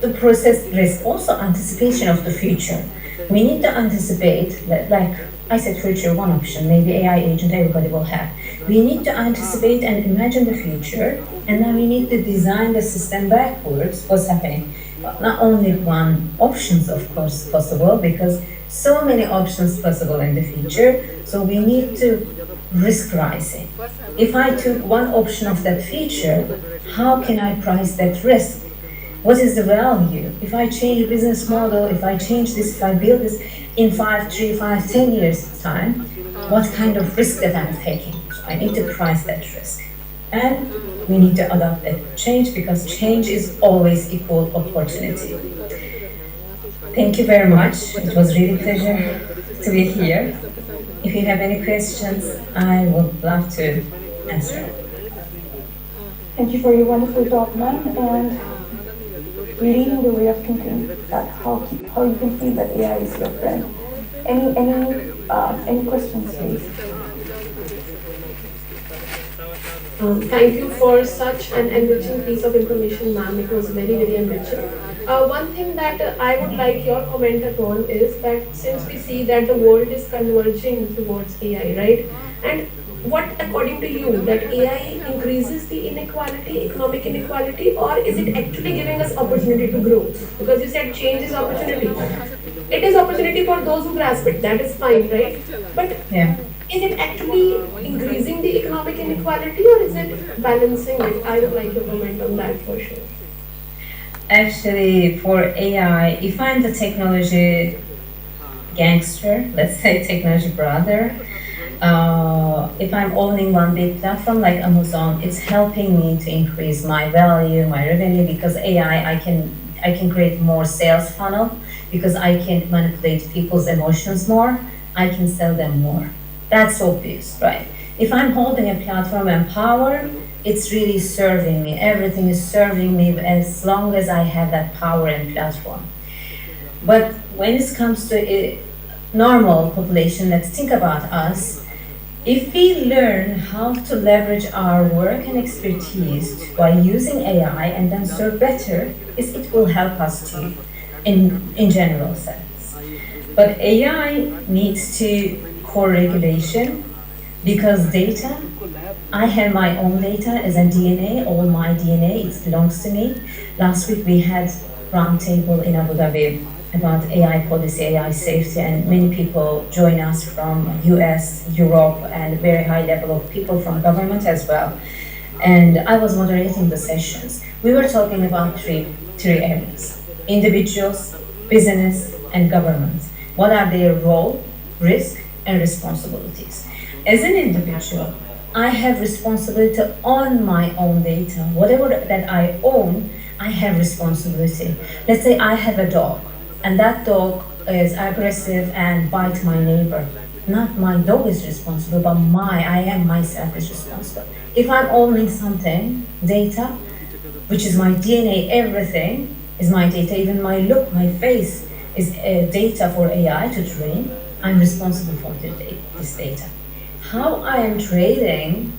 to process risk, also anticipation of the future. We need to anticipate that, like I said, future, one option, maybe AI agent everybody will have. We need to anticipate and imagine the future, and then we need to design the system backwards, what's happening. But not only one options, of course, possible, because so many options possible in the future, so we need to risk pricing. If I took one option of that feature, how can I price that risk? What is the value? If I change business model, if I change this, if I build this in 5, 3, 5, 10 years time, what kind of risk that I'm taking? So I need to price that risk. And we need to adopt that change because change is always equal opportunity. Thank you very much. It was really a pleasure to be here. If you have any questions, I would love to answer. Thank you for your wonderful talk, ma'am, and leading the way of thinking that how you can feel that AI is your friend. Any questions, please? Thank you for such an enriching piece of information, ma'am. It was very, very enriching. One thing that I would like your comment upon is that since we see that the world is converging towards AI, right? And what, according to you, that AI increases the inequality, economic inequality, or is it actually giving us opportunity to grow? Because you said change is opportunity. It is opportunity for those who grasp it. That is fine, right? But Yeah. is it actually increasing the economic inequality or is it balancing it? I would like your comment on that for sure. Actually, for AI, if I'm the technology gangster, let's say technology brother, if I'm owning one big platform like Amazon, it's helping me to increase my value, my revenue, because AI, I can create more sales funnel because I can manipulate people's emotions more, I can sell them more. That's obvious, right? If I'm holding a platform and power, it's really serving me. Everything is serving me as long as I have that power and platform. But when it comes to a normal population, let's think about us. If we learn how to leverage our work and expertise by using AI and then serve better, it will help us too, in general sense. But AI needs to co-regulation because data, I have my own data as a DNA, all my DNA, it belongs to me. Last week we had roundtable in Abu Dhabi about AI policy, AI safety, and many people join us from US, Europe, and very high level of people from government as well. And I was moderating the sessions. We were talking about three areas: individuals, business, and government. What are their role, risk, and responsibilities? As an individual, I have responsibility on my own data. Whatever that I own, I have responsibility. Let's say I have a dog, and that dog is aggressive and bites my neighbor. Not my dog is responsible, but I am myself is responsible. If I'm owning something, data, which is my DNA, everything is my data, even my look, my face is data for AI to train, I'm responsible for this data. How I am trading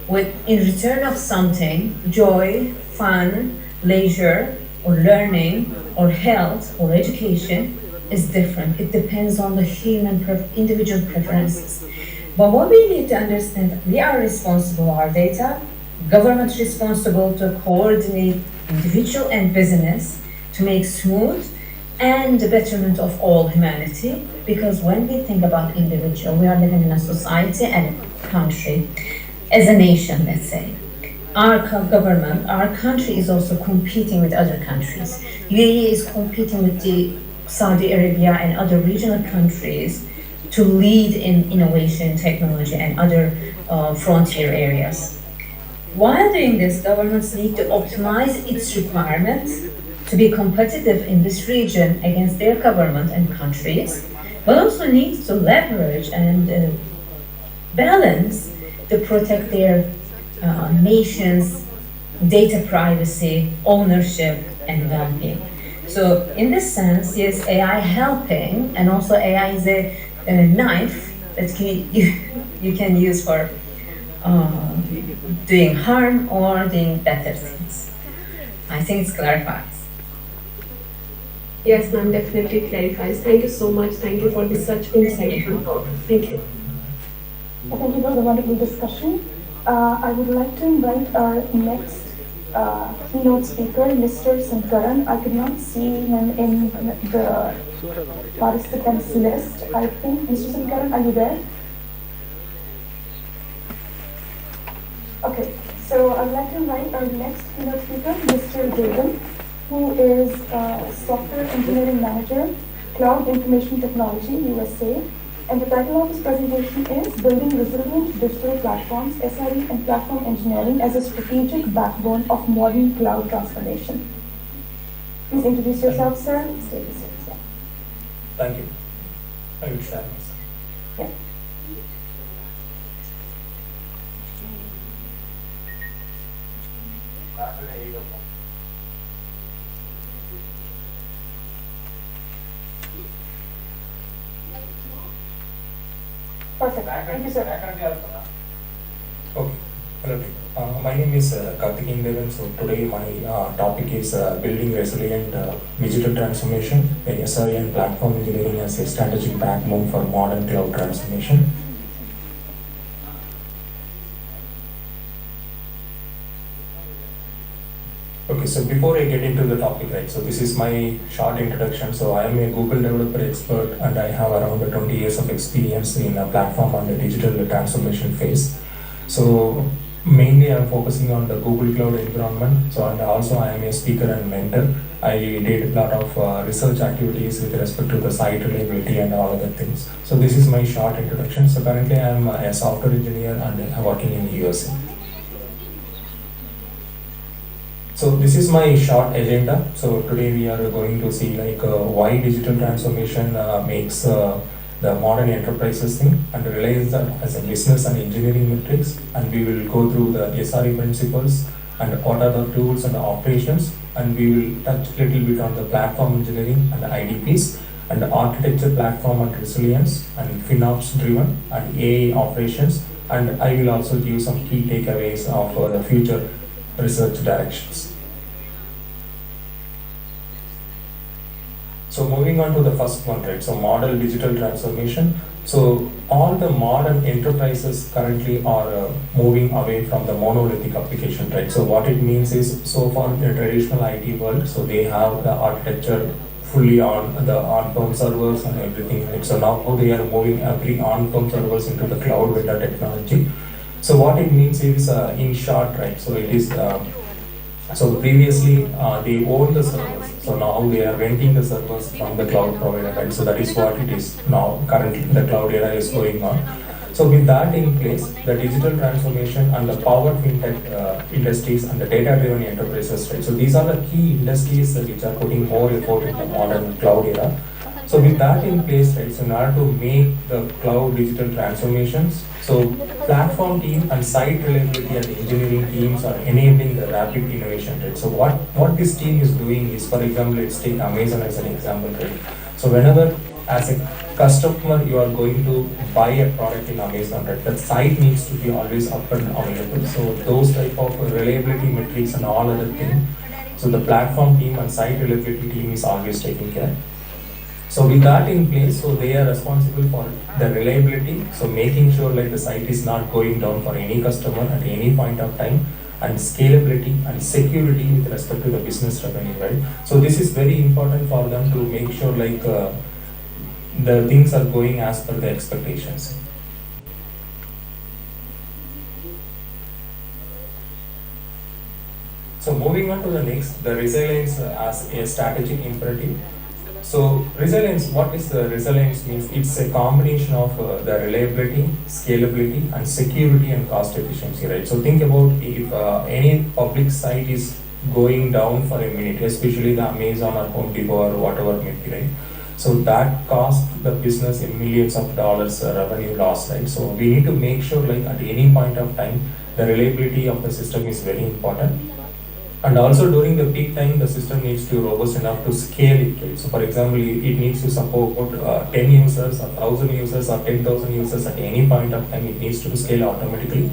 with, in return of something, joy, fun, leisure, or learning, or health, or education, is different. It depends on the individual preferences. But what we need to understand, we are responsible for our data, government is responsible to coordinate individual and business to make smooth and the betterment of all humanity. Because when we think about individual, we are living in a society and a country, as a nation, let's say. Our government, our country is also competing with other countries. UAE is competing with the Saudi Arabia and other regional countries to lead in innovation, technology, and other frontier areas. While doing this, governments need to optimize its requirements to be competitive in this region against their government and countries, but also needs to leverage and balance to protect their nation's data privacy, ownership, and well-being. So in this sense, yes, AI helping, and also AI is a knife that you can use for doing harm or doing better things. I think it clarifies. Yes, ma'am, definitely clarifies. Thank you so much. Thank you for this such insightful talk. Thank you. Thank you for the wonderful discussion. I would like to invite our next keynote speaker, Mr. Sankaran. I could not see him in the participants list. I think, Mr. Sankaran, are you there? Okay, so I would like to invite our next keynote speaker, Mr. Jaden, who is Software Engineering Manager, Cloud Information Technology, USA. And the title of his presentation is Building Resilient Digital Platforms, SRE and Platform Engineering as a Strategic Backbone of Modern Cloud Transformation. Please introduce yourself, sir. State the same. Thank you. I will share myself. Yeah. Perfect. Thank you, sir. Okay. Hello. My name is Karthikeyan Devan. So today my topic is building resilient digital transformation, SRE and platform engineering as a strategic backbone for modern cloud transformation. Okay, so before I get into the topic, right, so this is my short introduction. So I am a Google developer expert and I have around 20 years of experience in a platform and the digital transformation phase. So mainly I'm focusing on the Google Cloud environment. So and also I am a speaker and mentor. I did a lot of research activities with respect to the site reliability and all other things. So this is my short introduction. So currently I am a software engineer and I'm working in the USA. So this is my short agenda. So today we are going to see like why digital transformation makes the modern enterprises think and realize that as a business and engineering metrics, and we will go through the SRE principles and what are the tools and the operations, and we will touch a little bit on the platform engineering and the IDPs and the architecture platform and resilience and FinOps driven and AI operations, and I will also give some key takeaways of the future research directions. So moving on to the first one, right? So model digital transformation. So all the modern enterprises currently are moving away from the monolithic application, right? So what it means is, so far in the traditional IT world, so they have the architecture fully on the on-prem servers and everything, right? So now they are moving every on-prem servers into the cloud with the technology. So what it means is, in short, right? So it is, so previously they owned the servers. So now they are renting the servers from the cloud provider, right? So that is what it is now. Currently, the cloud era is going on. So with that in place, the digital transformation and the power fintech industries and the data-driven enterprises, right? So these are the key industries which are putting more effort in the modern cloud era. So with that in place, right, so in order to make the cloud digital transformations, so platform team and site reliability and engineering teams are enabling the rapid innovation, right? So what this team is doing is, for example, let's take Amazon as an example, right? So whenever as a customer you are going to buy a product in Amazon, right, that site needs to be always up and available. So those type of reliability metrics and all other things, so the platform team and site reliability team is always taking care. So with that in place, so they are responsible for the reliability, so making sure like the site is not going down for any customer at any point of time, and scalability and security with respect to the business revenue, right? So this is very important for them to make sure the things are going as per the expectations. So moving on to the next, the resilience as a strategic imperative. So resilience, what is the resilience means? It's a combination of the reliability, scalability, and security and cost efficiency, right? So think about if any public site is going down for a minute, especially the Amazon or Home Depot or whatever may be, right? So that cost the business in millions of dollars revenue loss, right? So we need to make sure at any point of time, the reliability of the system is very important. And also during the peak time, the system needs to be robust enough to scale it, right? So for example, it needs to support 10 users, 1,000 users, or 10,000 users at any point of time. It needs to scale automatically.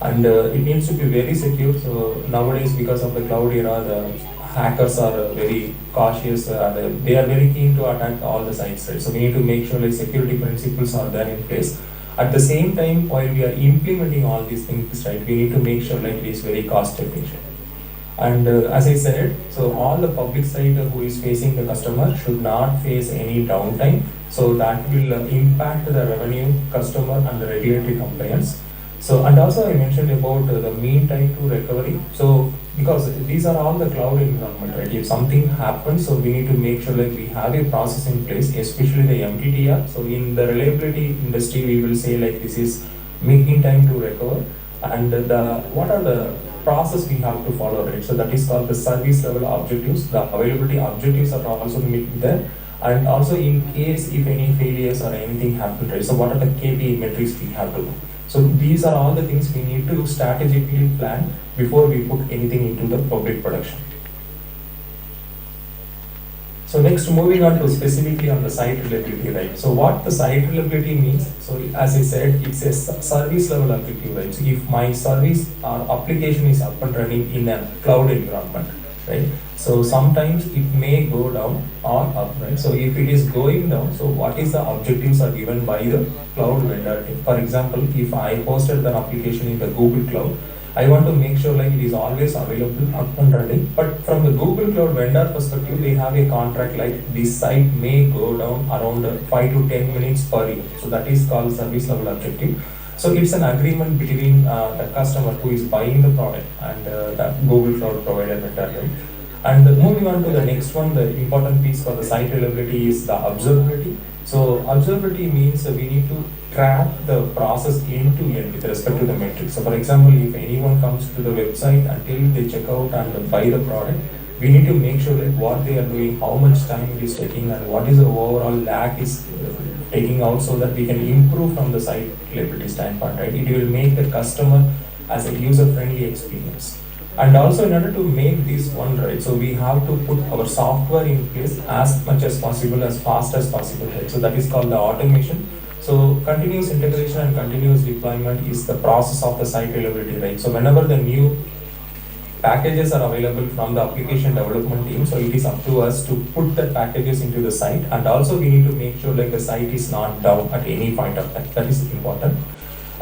And it needs to be very secure. So nowadays, because of the cloud era, the hackers are very cautious. They are very keen to attack all the sites, right? So we need to make sure security principles are there in place. At the same time, while we are implementing all these things, right, we need to make sure it is very cost efficient. And as I said, so all the public side who is facing the customer should not face any downtime. So that will impact the revenue, customer, and the regulatory compliance. So, and also I mentioned about the mean time to recovery. So, because these are all the cloud environment, right? If something happens, so we need to make sure we have a process in place, especially the MTTR. So, in the reliability industry, we will say this is mean time to recover, and what are the process we have to follow, right? So that is called the service level objectives. The availability objectives are also meet there, and also in case if any failures or anything happen, right? So what are the KPI metrics we have to do? So these are all the things we need to strategically plan before we put anything into the public production. So next, moving on to specifically on the site reliability, right? So what the site reliability means, so as I said, it's a service level objective, right? So if my service or application is up and running in a cloud environment, right? So sometimes it may go down or up, right? So if it is going down, so what is the objectives are given by the cloud vendor? For example, if I hosted an application in the Google Cloud, I want to make sure it is always available up and running. But from the Google Cloud vendor perspective, they have a contract this site may go down around 5 to 10 minutes per year. So that is called service level objective. So it's an agreement between the customer who is buying the product and the Google Cloud provider vendor, right? And moving on to the next one, the important piece for the site reliability is the observability. So observability means we need to track the process end to end with respect to the metrics. So for example, if anyone comes to the website until they check out and buy the product, we need to make sure what they are doing, how much time it is taking, and what is the overall lag is taking out, so that we can improve from the site reliability standpoint, right? It will make the customer as a user-friendly experience. And also in order to make this one right, so we have to put our software in place as much as possible, as fast as possible, right? So that is called the automation. So continuous integration and continuous deployment is the process of the site reliability, right? So whenever the new packages are available from the application development team, so it is up to us to put the packages into the site, and also we need to make sure the site is not down at any point of time. That is important.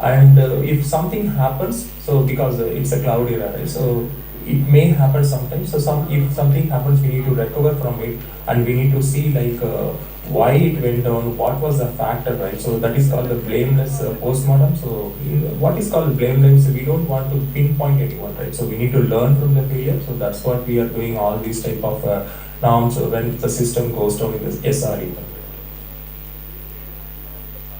And if something happens, so because it's a cloud era, right? So it may happen sometimes. So if something happens, we need to recover from it, and we need to see why it went down, what was the factor, right? So that is called the blameless postmortem. So what is called blameless, we don't want to pinpoint anyone, right? So we need to learn from the failure. So that's what we are doing, all these type of norms when the system goes down in the SRE.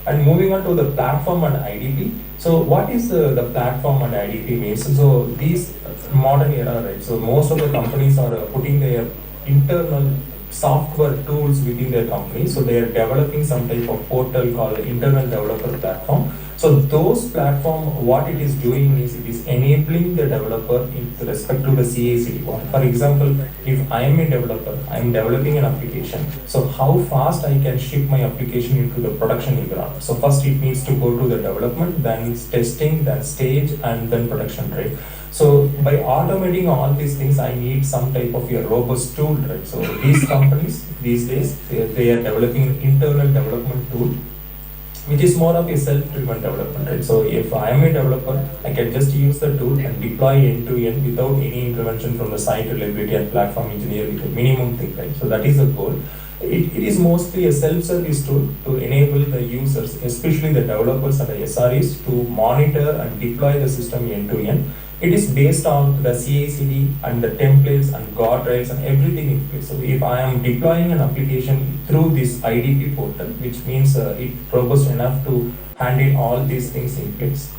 And moving on to the platform and IDP. So what is the platform and IDP means? So these modern era, right? So most of the companies are putting their internal software tools within their company. So they are developing some type of portal called internal developer platform. So those platform, what it is doing is it is enabling the developer in respect to the CI/CD. For example, if I am a developer, I am developing an application. So how fast I can ship my application into the production environment? So first it needs to go to the development, then testing, then stage, and then production, right? So by automating all these things, I need some type of a robust tool, right? So these companies these days, they are developing an internal development tool which is more of a self-driven development, right? So if I am a developer, I can just use the tool and deploy end-to-end without any intervention from the site reliability and platform engineer with a minimum thing, right? So that is the goal. It is mostly a self-service tool to enable the users, especially the developers and the SREs, to monitor and deploy the system end-to-end. It is based on the CI/CD and the templates and guardrails and everything in place. So if I am deploying an application through this IDP portal, which means it robust enough to handle all these things in place.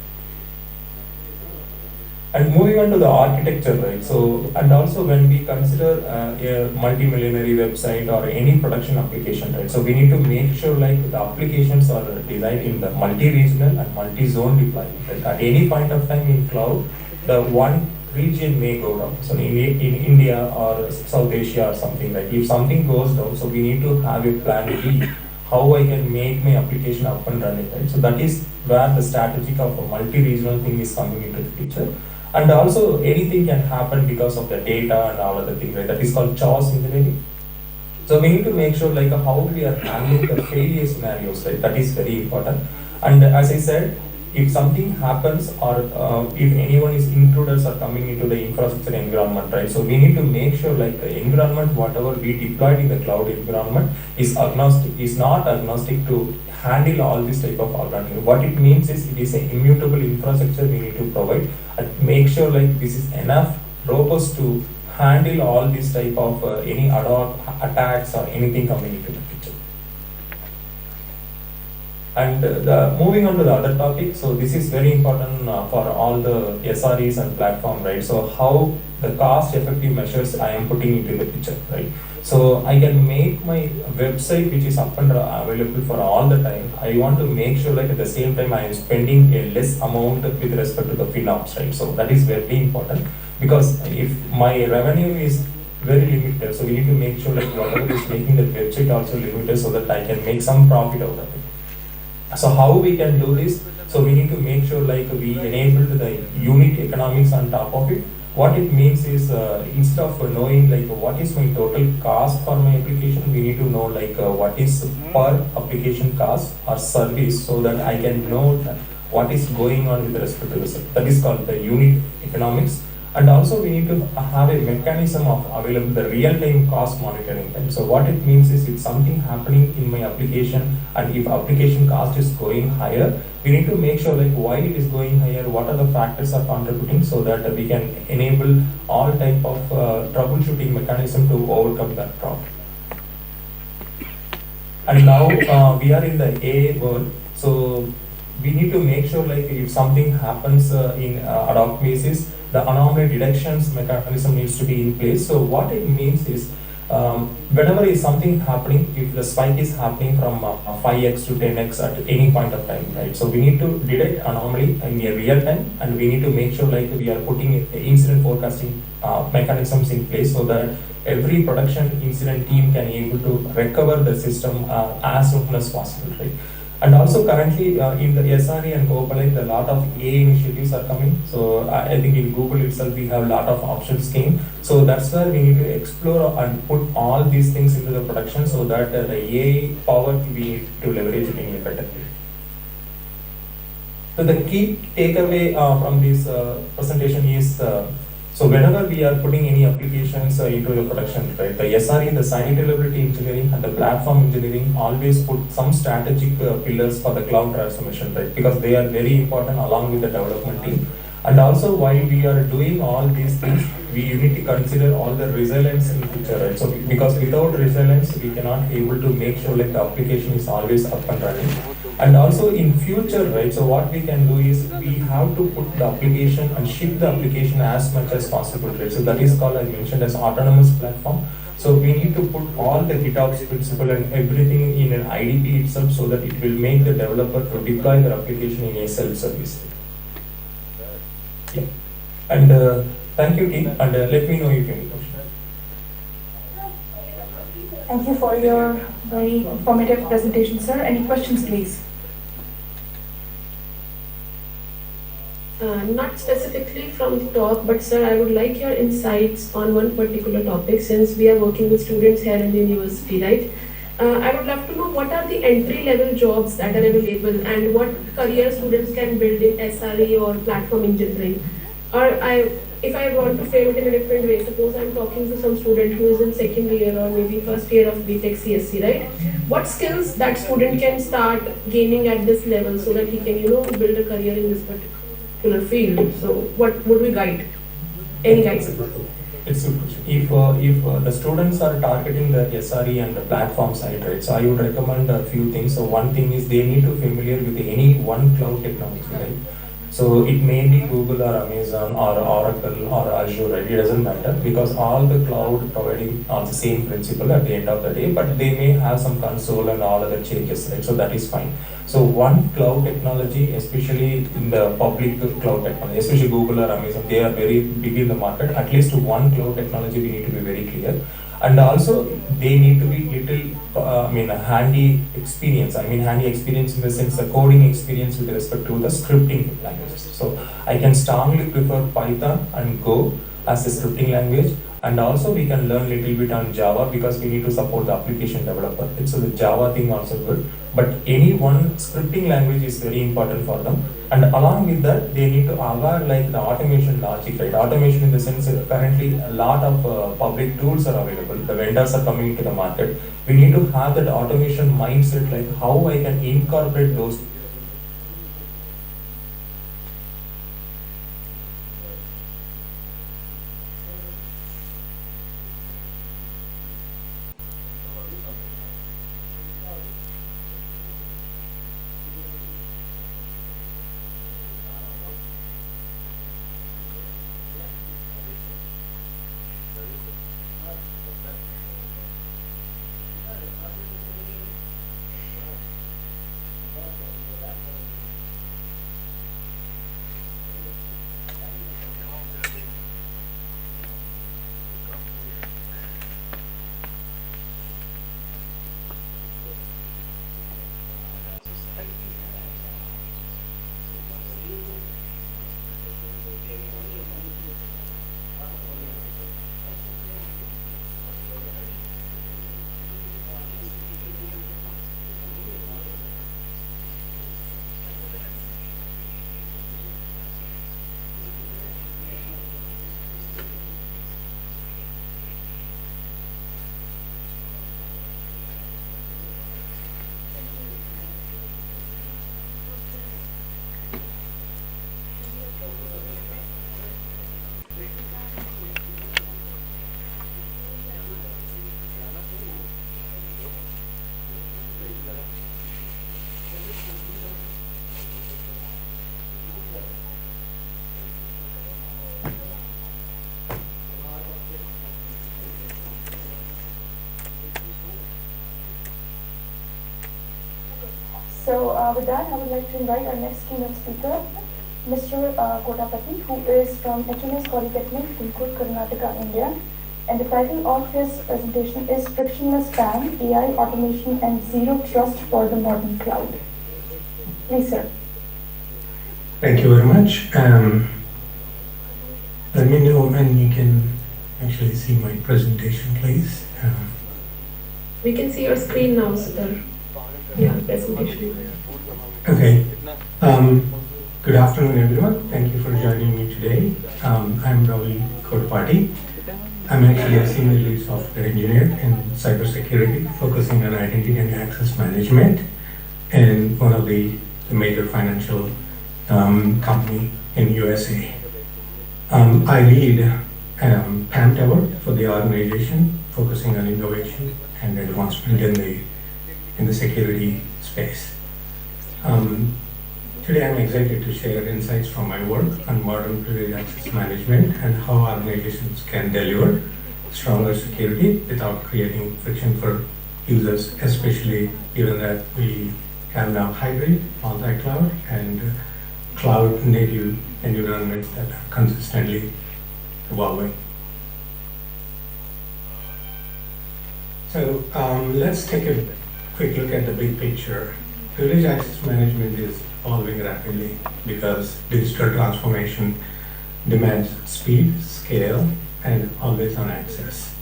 And moving on to the architecture, right? So, and also when we consider a multi-millionary website or any production application, right? So we need to make sure like the applications are designed in the multi-regional and multi-zone deployment, right? At any point of time in cloud, the one region may go down. So in India or South Asia or something, like if something goes down, so we need to have a plan B, how I can make my application up and running, right? So that is where the strategic of a multi-regional thing is coming into the picture. And also anything can happen because of the data and all other things, right? That is called chaos engineering. So we need to make sure like how we are handling the failure scenarios, right? That is very important. And as I said, if something happens or if anyone is intruders are coming into the infrastructure environment, right? So we need to make sure like the environment, whatever we deployed in the cloud environment is agnostic, is not agnostic to handle all this type of organization. What it means is it is an immutable infrastructure we need to provide and make sure like this is enough robust to handle all this type of any ad hoc attacks or anything coming into the picture. And moving on to the other topic, so this is very important for all the SREs and platform, right? So how the cost effective measures I am putting into the picture, right? So I can make my website which is up and available for all the time. I want to make sure like at the same time I am spending a less amount with respect to the FinOps, right? So that is very important because if my revenue is very limited, so we need to make sure like whatever is making the website also limited so that I can make some profit out of it. So how we can do this? So we need to make sure like we enable the unit economics on top of it. What it means is instead of knowing like what is my total cost for my application, we need to know like what is per application cost or service so that I can know what is going on with respect to this. That is called the unit economics. And also we need to have a mechanism of available the real-time cost monitoring. Right? So what it means is if something happening in my application and if application cost is going higher, we need to make sure like why it is going higher, what are the factors are contributing so that we can enable all type of troubleshooting mechanism to overcome that problem. And now we are in the AI world, so we need to make sure like if something happens in ad hoc basis, the anomaly detections mechanism needs to be in place. So what it means is whenever is something happening, if the spike is happening from 5x to 10x at any point of time, right? So we need to detect anomaly in a real time and we need to make sure like we are putting incident forecasting mechanisms in place so that every production incident team can able to recover the system as soon as possible, right? And also currently in the SRE and Copilot, a lot of AI initiatives are coming. So I think in Google itself, we have a lot of options came. So that's where we need to explore and put all these things into the production so that the AI power we need to leverage it in a better way. So the key takeaway from this presentation is so whenever we are putting any applications into the production, right, the SRE, the site reliability engineering and the platform engineering always put some strategic pillars for the cloud transformation, right, because they are very important along with the development team. And also while we are doing all these things, we need to consider all the resilience in future, right? So because without resilience, we cannot able to make sure like the application is always up and running. And also in future, right, so what we can do is we have to put the application and ship the application as much as possible, right? So that is called, I mentioned, as autonomous platform. So we need to put all the GitOps principle and everything in an IDP itself so that it will make the developer to deploy their application in a self-service. Yeah. And thank you, team, and let me know if you have any questions. Thank you for your very informative presentation, sir. Any questions, please? Not specifically from the talk, but sir, I would like your insights on one particular topic since we are working with students here in the university, right? I would love to know what are the entry-level jobs that are available and what career students can build in SRE or platform engineering. Or if I want to frame it in a different way, suppose I'm talking to some student who is in second year or maybe first year of BTech CSC, right? What skills that student can start gaining at this level so that he can, build a career in this particular field? So what would we guide? Any guidance? It's a question. If the students are targeting the SRE and the platform side, right? So I would recommend a few things. So one thing is they need to familiar with any one cloud technology, right? So it may be Google or Amazon or Oracle or Azure, right? It doesn't matter because all the cloud providing are the same principle at the end of the day, but they may have some console and all other changes, right? So that is fine. So one cloud technology, especially in the public cloud technology, especially Google or Amazon, they are very big in the market. At least one cloud technology we need to be very clear. And also they need to be little, handy experience. Handy experience in the sense the coding experience with respect to the scripting languages. So I can strongly prefer Python and Go as a scripting language. And also we can learn little bit on Java because we need to support the application developer. So the Java thing also good. But any one scripting language is very important for them. And along with that, they need to aware like the automation logic, right? Automation in the sense that currently a lot of public tools are available. The vendors are coming into the market. We need to have that automation mindset, like how I can incorporate those. So with that, I would like to invite our next keynote speaker, Mr. Kotapati, who is from HMS Polytechnic, Tumkur, Karnataka, India. And the title of his presentation is Frictionless PAM, AI Automation and Zero Trust for the Modern Cloud. Please, sir. Thank you very much. Let me know when you can actually see my presentation, please. We can see your screen now, sir. Yeah, presentation. Okay. Good afternoon, everyone. Thank you for joining me today. I'm Ravi Kotapati. I'm actually a senior lead software engineer in cybersecurity, focusing on identity and access management, and one of the major financial company in USA. I lead PAM Tower for the organization, focusing on innovation and advancement in the security space. Today I'm excited to share insights from my work on modern privileged access management and how organizations can deliver stronger security without creating friction for users, especially given that we have now hybrid, multi-cloud, and cloud-native environments that are consistently evolving. So let's take a quick look at the big picture. Privileged access management is evolving rapidly because digital transformation demands speed, scale, and always-on access.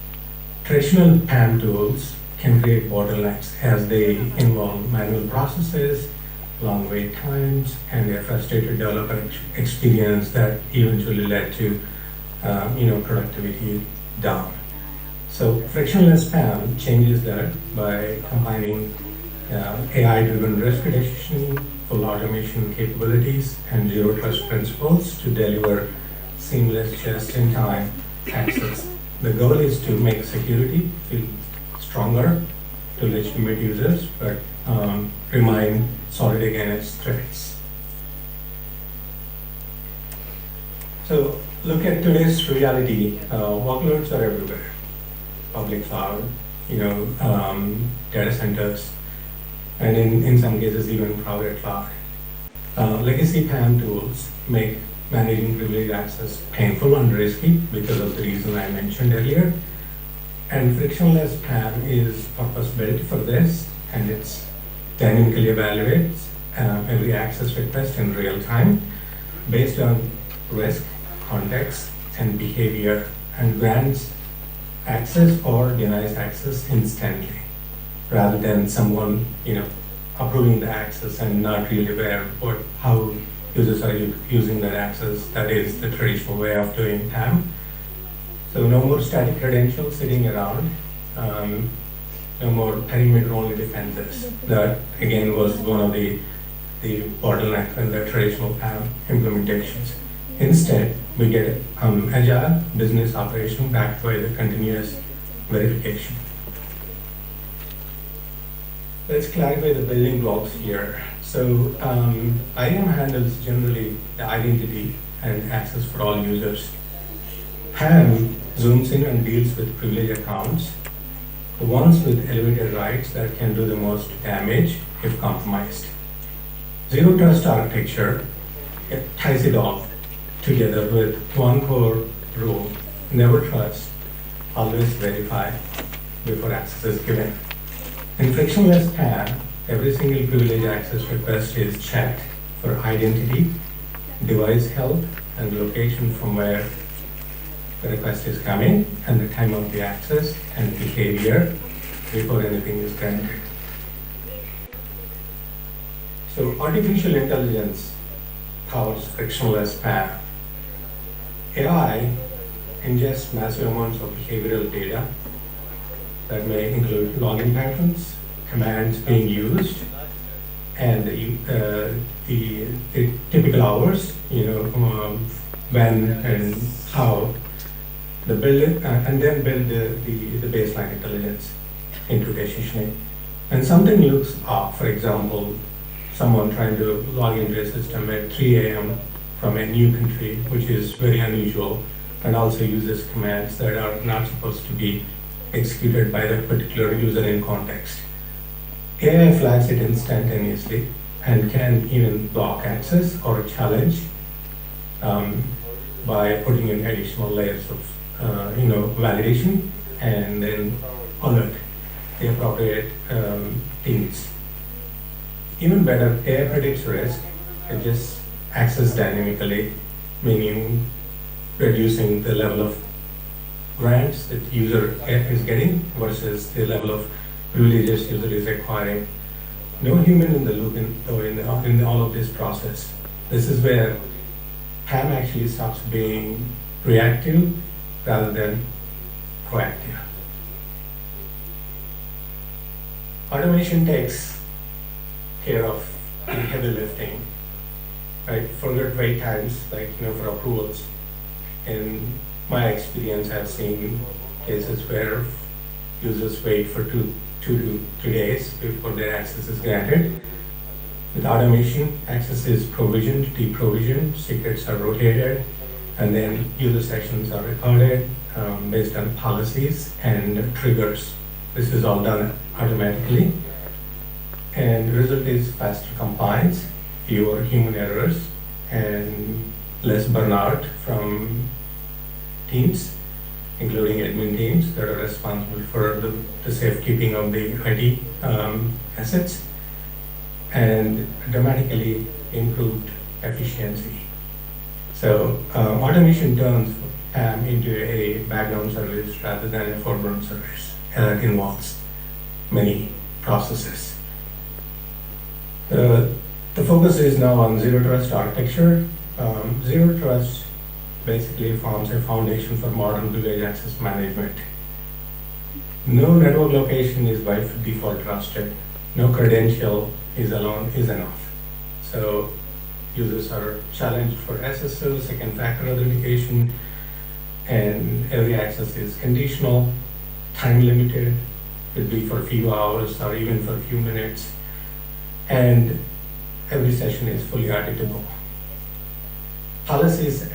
Traditional PAM tools can create bottlenecks as they involve manual processes, long wait times, and a frustrated developer experience that eventually led to productivity down. So frictionless PAM changes that by combining AI-driven risk reduction, full automation capabilities, and zero trust principles to deliver seamless just-in-time access. The goal is to make security feel stronger to legitimate users, but remain solid against threats. So look at today's reality. Workloads are everywhere. Public cloud, data centers, and in some cases even private cloud. Legacy PAM tools make managing privileged access painful and risky because of the reason I mentioned earlier. And frictionless PAM is purpose-built for this, and it's dynamically evaluates every access request in real time based on risk, context, and behavior, and grants access or denies access instantly, rather than someone approving the access and not really aware of how users are using that access. That is the traditional way of doing PAM. So no more static credentials sitting around, no more perimeter-only defenses. That again was one of the bottlenecks in the traditional PAM implementations. Instead, we get agile business operation backed by the continuous verification. Let's clarify the building blocks here. So IAM handles generally the identity and access for all users. PAM zooms in and deals with privileged accounts, the ones with elevated rights that can do the most damage if compromised. Zero trust architecture ties it all together with one core rule: never trust, always verify before access is given. In frictionless PAM, every single privileged access request is checked for identity, device health, and location from where the request is coming, and the time of the access and behavior before anything is granted. So artificial intelligence powers frictionless PAM. AI ingests massive amounts of behavioral data that may include login patterns, commands being used, and the typical hours, when and how the build and then build the baseline intelligence into decisioning. And something looks off, for example, someone trying to log into a system at 3 a.m. from a new country, which is very unusual, and also uses commands that are not supposed to be executed by that particular user in context. AI flags it instantaneously and can even block access or challenge by putting in additional layers of validation, and then alert the appropriate teams. Even better, AI predicts risk and just access dynamically, meaning reducing the level of grants that user is getting versus the level of privileges user is acquiring. No human in the loop in all of this process. This is where PAM actually stops being reactive rather than proactive. Automation takes care of the heavy lifting, right? Forget wait times, for approvals. In my experience, I've seen cases where users wait for two to 3 days before their access is granted. With automation, access is provisioned, deprovisioned, secrets are rotated, and then user sessions are recorded based on policies and triggers. This is all done automatically. And the result is faster compliance, fewer human errors, and less burnout from teams, including admin teams that are responsible for the safekeeping of the IT assets, and dramatically improved efficiency. So automation turns PAM into a background service rather than a foreground service. It involves many processes. The focus is now on zero trust architecture. Zero trust basically forms a foundation for modern privileged access management. No network location is by default trusted. No credential is enough. So users are challenged for SSL, second factor authentication, and every access is conditional, time limited, could be for a few hours or even for a few minutes, and every session is fully auditable. Policies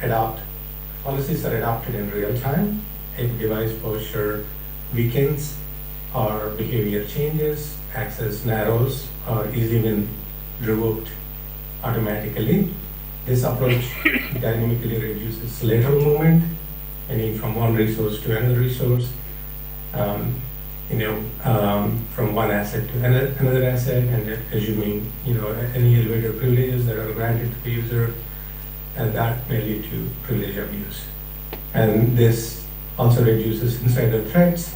are adopted in real time. If device posture weakens or behavior changes, access narrows, or is even revoked automatically. This approach dynamically reduces lateral movement, any from one resource to another resource, from one asset to another asset, and assuming any elevated privileges that are granted to the user, and that may lead to privilege abuse. And this also reduces insider threats.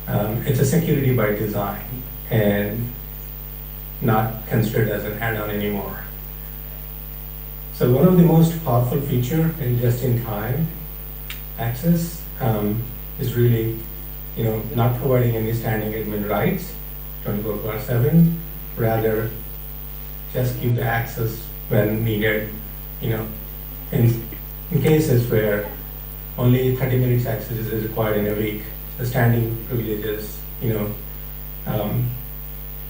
It's a security by design and not considered as an add-on anymore. So one of the most powerful feature in just-in-time access is really, not providing any standing admin rights 24/7, rather just give the access when needed. In cases where only 30 minutes access is required in a week, the standing privileges,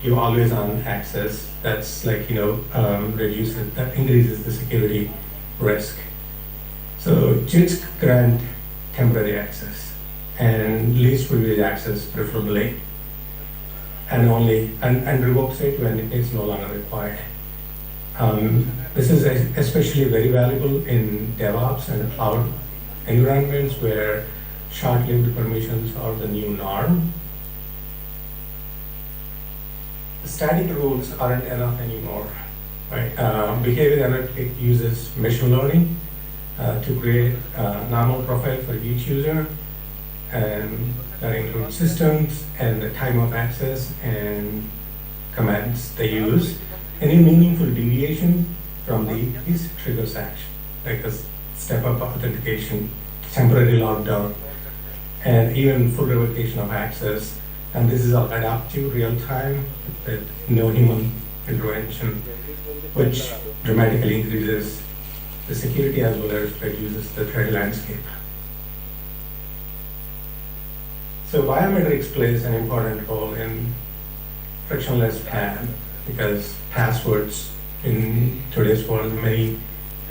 give always on access. That's that increases the security risk. So JITs grant temporary access and least privilege access preferably, and revokes it when it is no longer required. This is especially very valuable in DevOps and cloud environments where short-lived permissions are the new norm. Static rules aren't enough anymore, right? Behavior analytics uses machine learning to create a normal profile for each user, and that includes systems and the time of access and commands they use. Any meaningful deviation from these triggers action, like a step-up authentication, temporary lockdown, and even full revocation of access. And this is all adaptive, real-time, with no human intervention, which dramatically increases the security as well as reduces the threat landscape. So biometrics plays an important role in frictionless PAM because passwords in today's world, many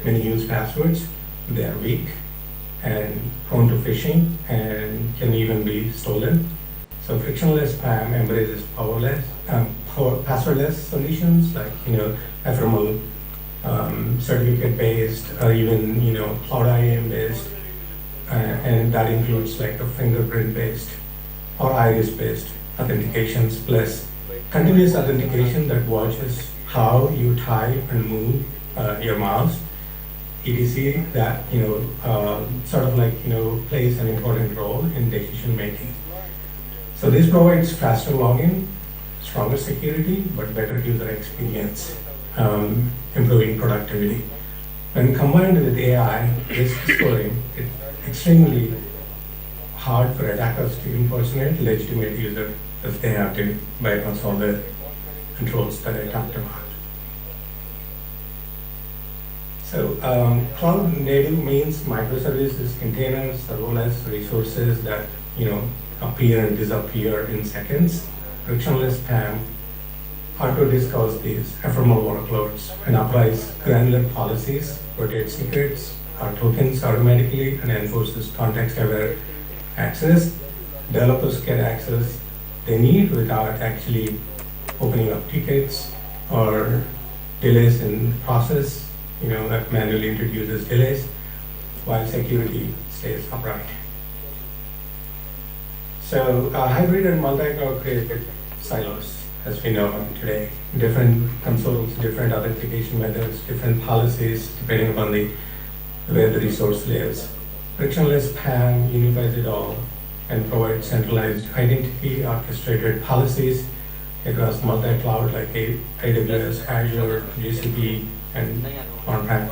use passwords. They are weak and prone to phishing and can even be stolen. So frictionless PAM embraces passwordless solutions like ephemeral, certificate-based, or even cloud IAM based, and that includes like a fingerprint-based or iris-based authentications plus continuous authentication that watches how you type and move your mouse, etc. That plays an important role in decision making. So this provides faster login, stronger security, but better user experience, improving productivity. When combined with AI risk scoring, it's extremely hard for attackers to impersonate legitimate user because they have to bypass all the controls that I talked about. So cloud native means microservices, containers, serverless resources that appear and disappear in seconds. Frictionless PAM auto-discovers these ephemeral workloads and applies granular policies, rotates secrets or tokens automatically, and enforces context-aware access. Developers get access they need without actually opening up tickets or delays in process, that manually introduces delays while security stays upright. So hybrid and multi-cloud created silos, as we know today. Different consoles, different authentication methods, different policies, depending upon where the resource lives. Frictionless PAM unifies it all and provide centralized identity, orchestrated policies across multi-cloud like AWS, Azure, GCP, and on-prem.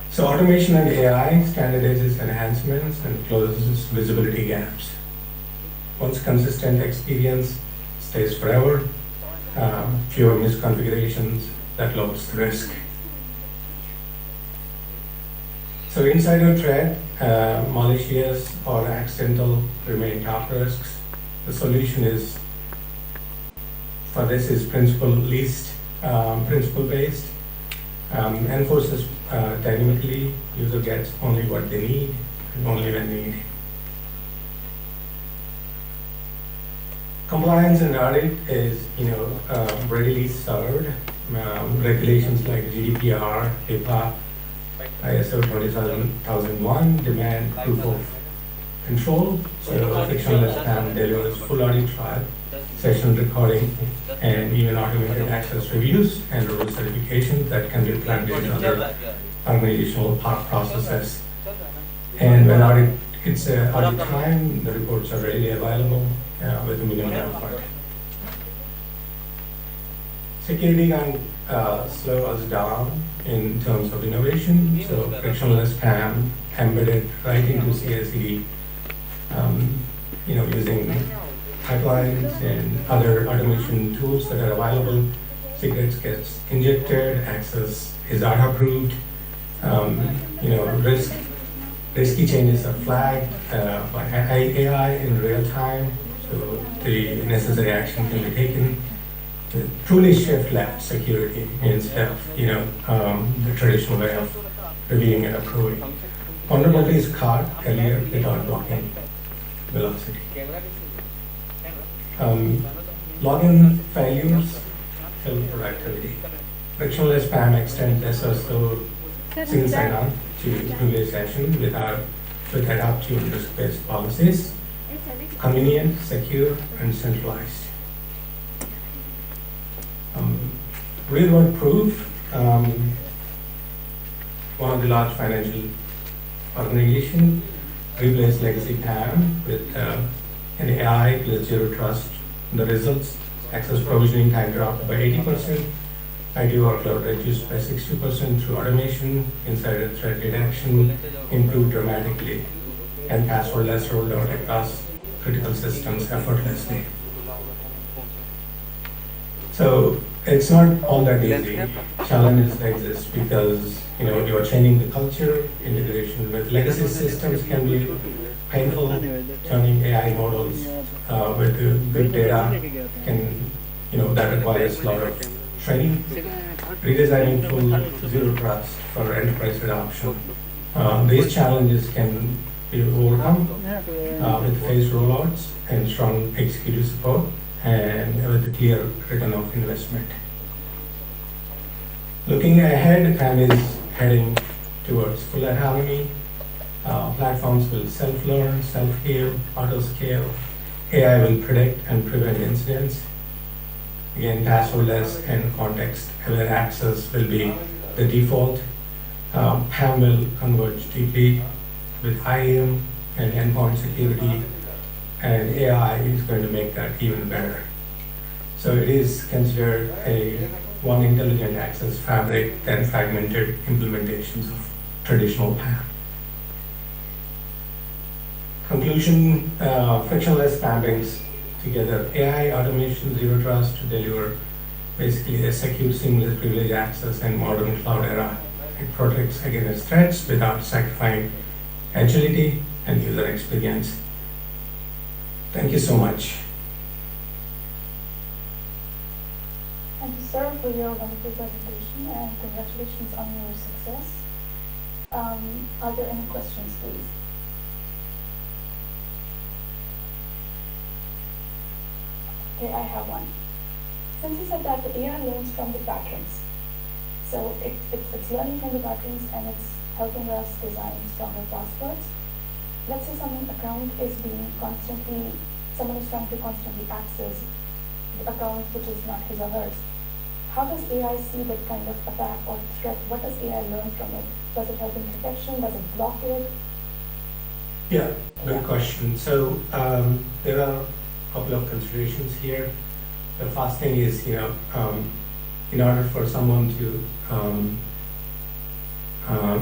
So automation and AI standardizes enhancements and closes visibility gaps. Once consistent experience stays forever, fewer misconfigurations, that lowers the risk. So insider threat, malicious or accidental remain top risks. The solution is, for this is principle-based, enforces dynamically, user gets only what they need and only when needed. Compliance and audit is, readily served. Regulations like GDPR, HIPAA, ISO 20001 demand proof of control. So frictionless PAM delivers full audit trail, session recording, and even automated access reviews and role certification that can be plugged into other organizational processes. And when it's audit time, the reports are readily available with a minimum effort. Security can slow us down in terms of innovation. So frictionless PAM embedded right into CI/CD, using pipelines and other automation tools that are available. Secrets gets injected, access is auto-approved. Risky changes are flagged by AI in real time, so the necessary action can be taken to truly shift left security instead of the traditional way of reviewing and approving. Vulnerability is caught earlier without blocking velocity. Login failures kill productivity. Frictionless PAM extends SSO single sign-on to privilege session with adaptive risk-based policies, convenient, secure, and centralized. Real-world proof. One of the large financial organizations replaced legacy PAM with an AI plus zero trust. The results: access provisioning time dropped by 80%, IT workload reduced by 60% through automation, insider threat detection improved dramatically, and passwordless rolled out across critical systems effortlessly. So it's not all that easy. Challenges exist because you are changing the culture. Integration with legacy systems can be painful. Turning AI models with good data can that requires a lot of training. Redesigning full zero trust for enterprise adoption. These challenges can be overcome with phased rollouts and strong executive support, and with a clear return of investment. Looking ahead, PAM is heading towards full autonomy. Platforms will self-learn, self-heal, auto-scale. AI will predict and prevent incidents. Again, passwordless and context-aware access will be the default. PAM will converge deeply with IAM and endpoint security, and AI is going to make that even better. So it is considered one intelligent access fabric than fragmented implementations of traditional PAM. Conclusion, frictionless PAM brings together AI, automation, zero trust to deliver basically a secure, seamless privilege access and modern cloud era. It protects against threats without sacrificing agility and user experience. Thank you so much. Thank you, sir, for your wonderful presentation, and congratulations on your success. Are there any questions, please? Okay, I have one. Since you said that the AI learns from the patterns, so it's learning from the patterns and it's helping us design stronger passwords. Let's say someone is trying to constantly access the account which is not his or hers. How does AI see that kind of attack or threat? What does AI learn from it? Does it help in protection? Does it block it? Yeah, good question. So there are a couple of considerations here. The first thing is, in order for someone to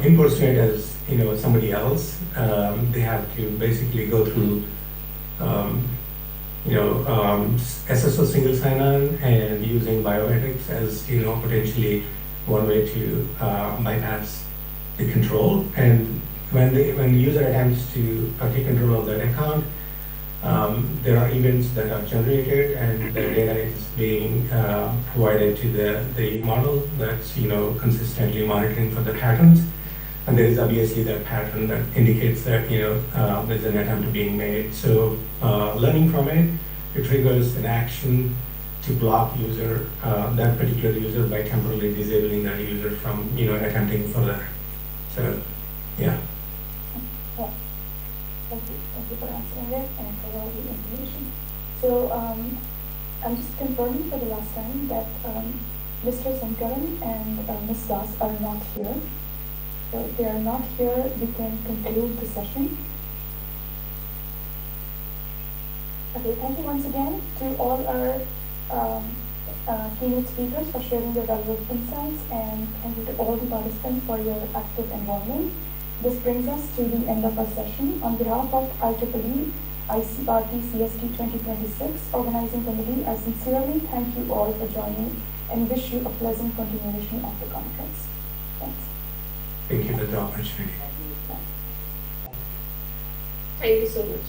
impersonate as, somebody else, they have to basically go through, SSO single sign-on and using biometrics as, potentially one way to bypass the control. And when the user attempts to take control of that account, there are events that are generated and the data is being provided to the model that's consistently monitoring for the patterns. And there is obviously that pattern that indicates that there's an attempt being made. So learning from it, it triggers an action to block that particular user by temporarily disabling that user from attempting further. So yeah. Yeah. Thank you for answering it and for all the information. So I'm just confirming for the last time that Mr. Sankaran and Ms. Das are not here. So if they are not here, we can conclude the session. Okay, thank you once again to all our keynote speakers for sharing their valuable insights, and thank you to all the participants for your active involvement. This brings us to the end of our session. On behalf of IEEE ICRTCST-2026 Organizing Committee, I sincerely thank you all for joining and wish you a pleasant continuation of the conference. Thanks. Thank you for the opportunity. Thank you so much.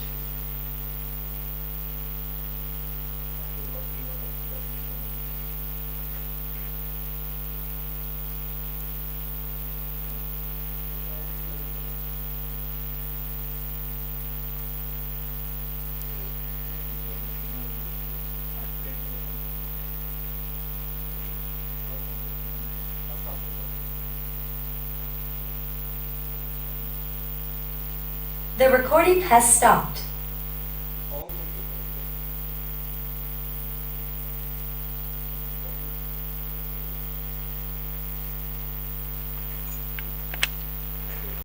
The recording has stopped.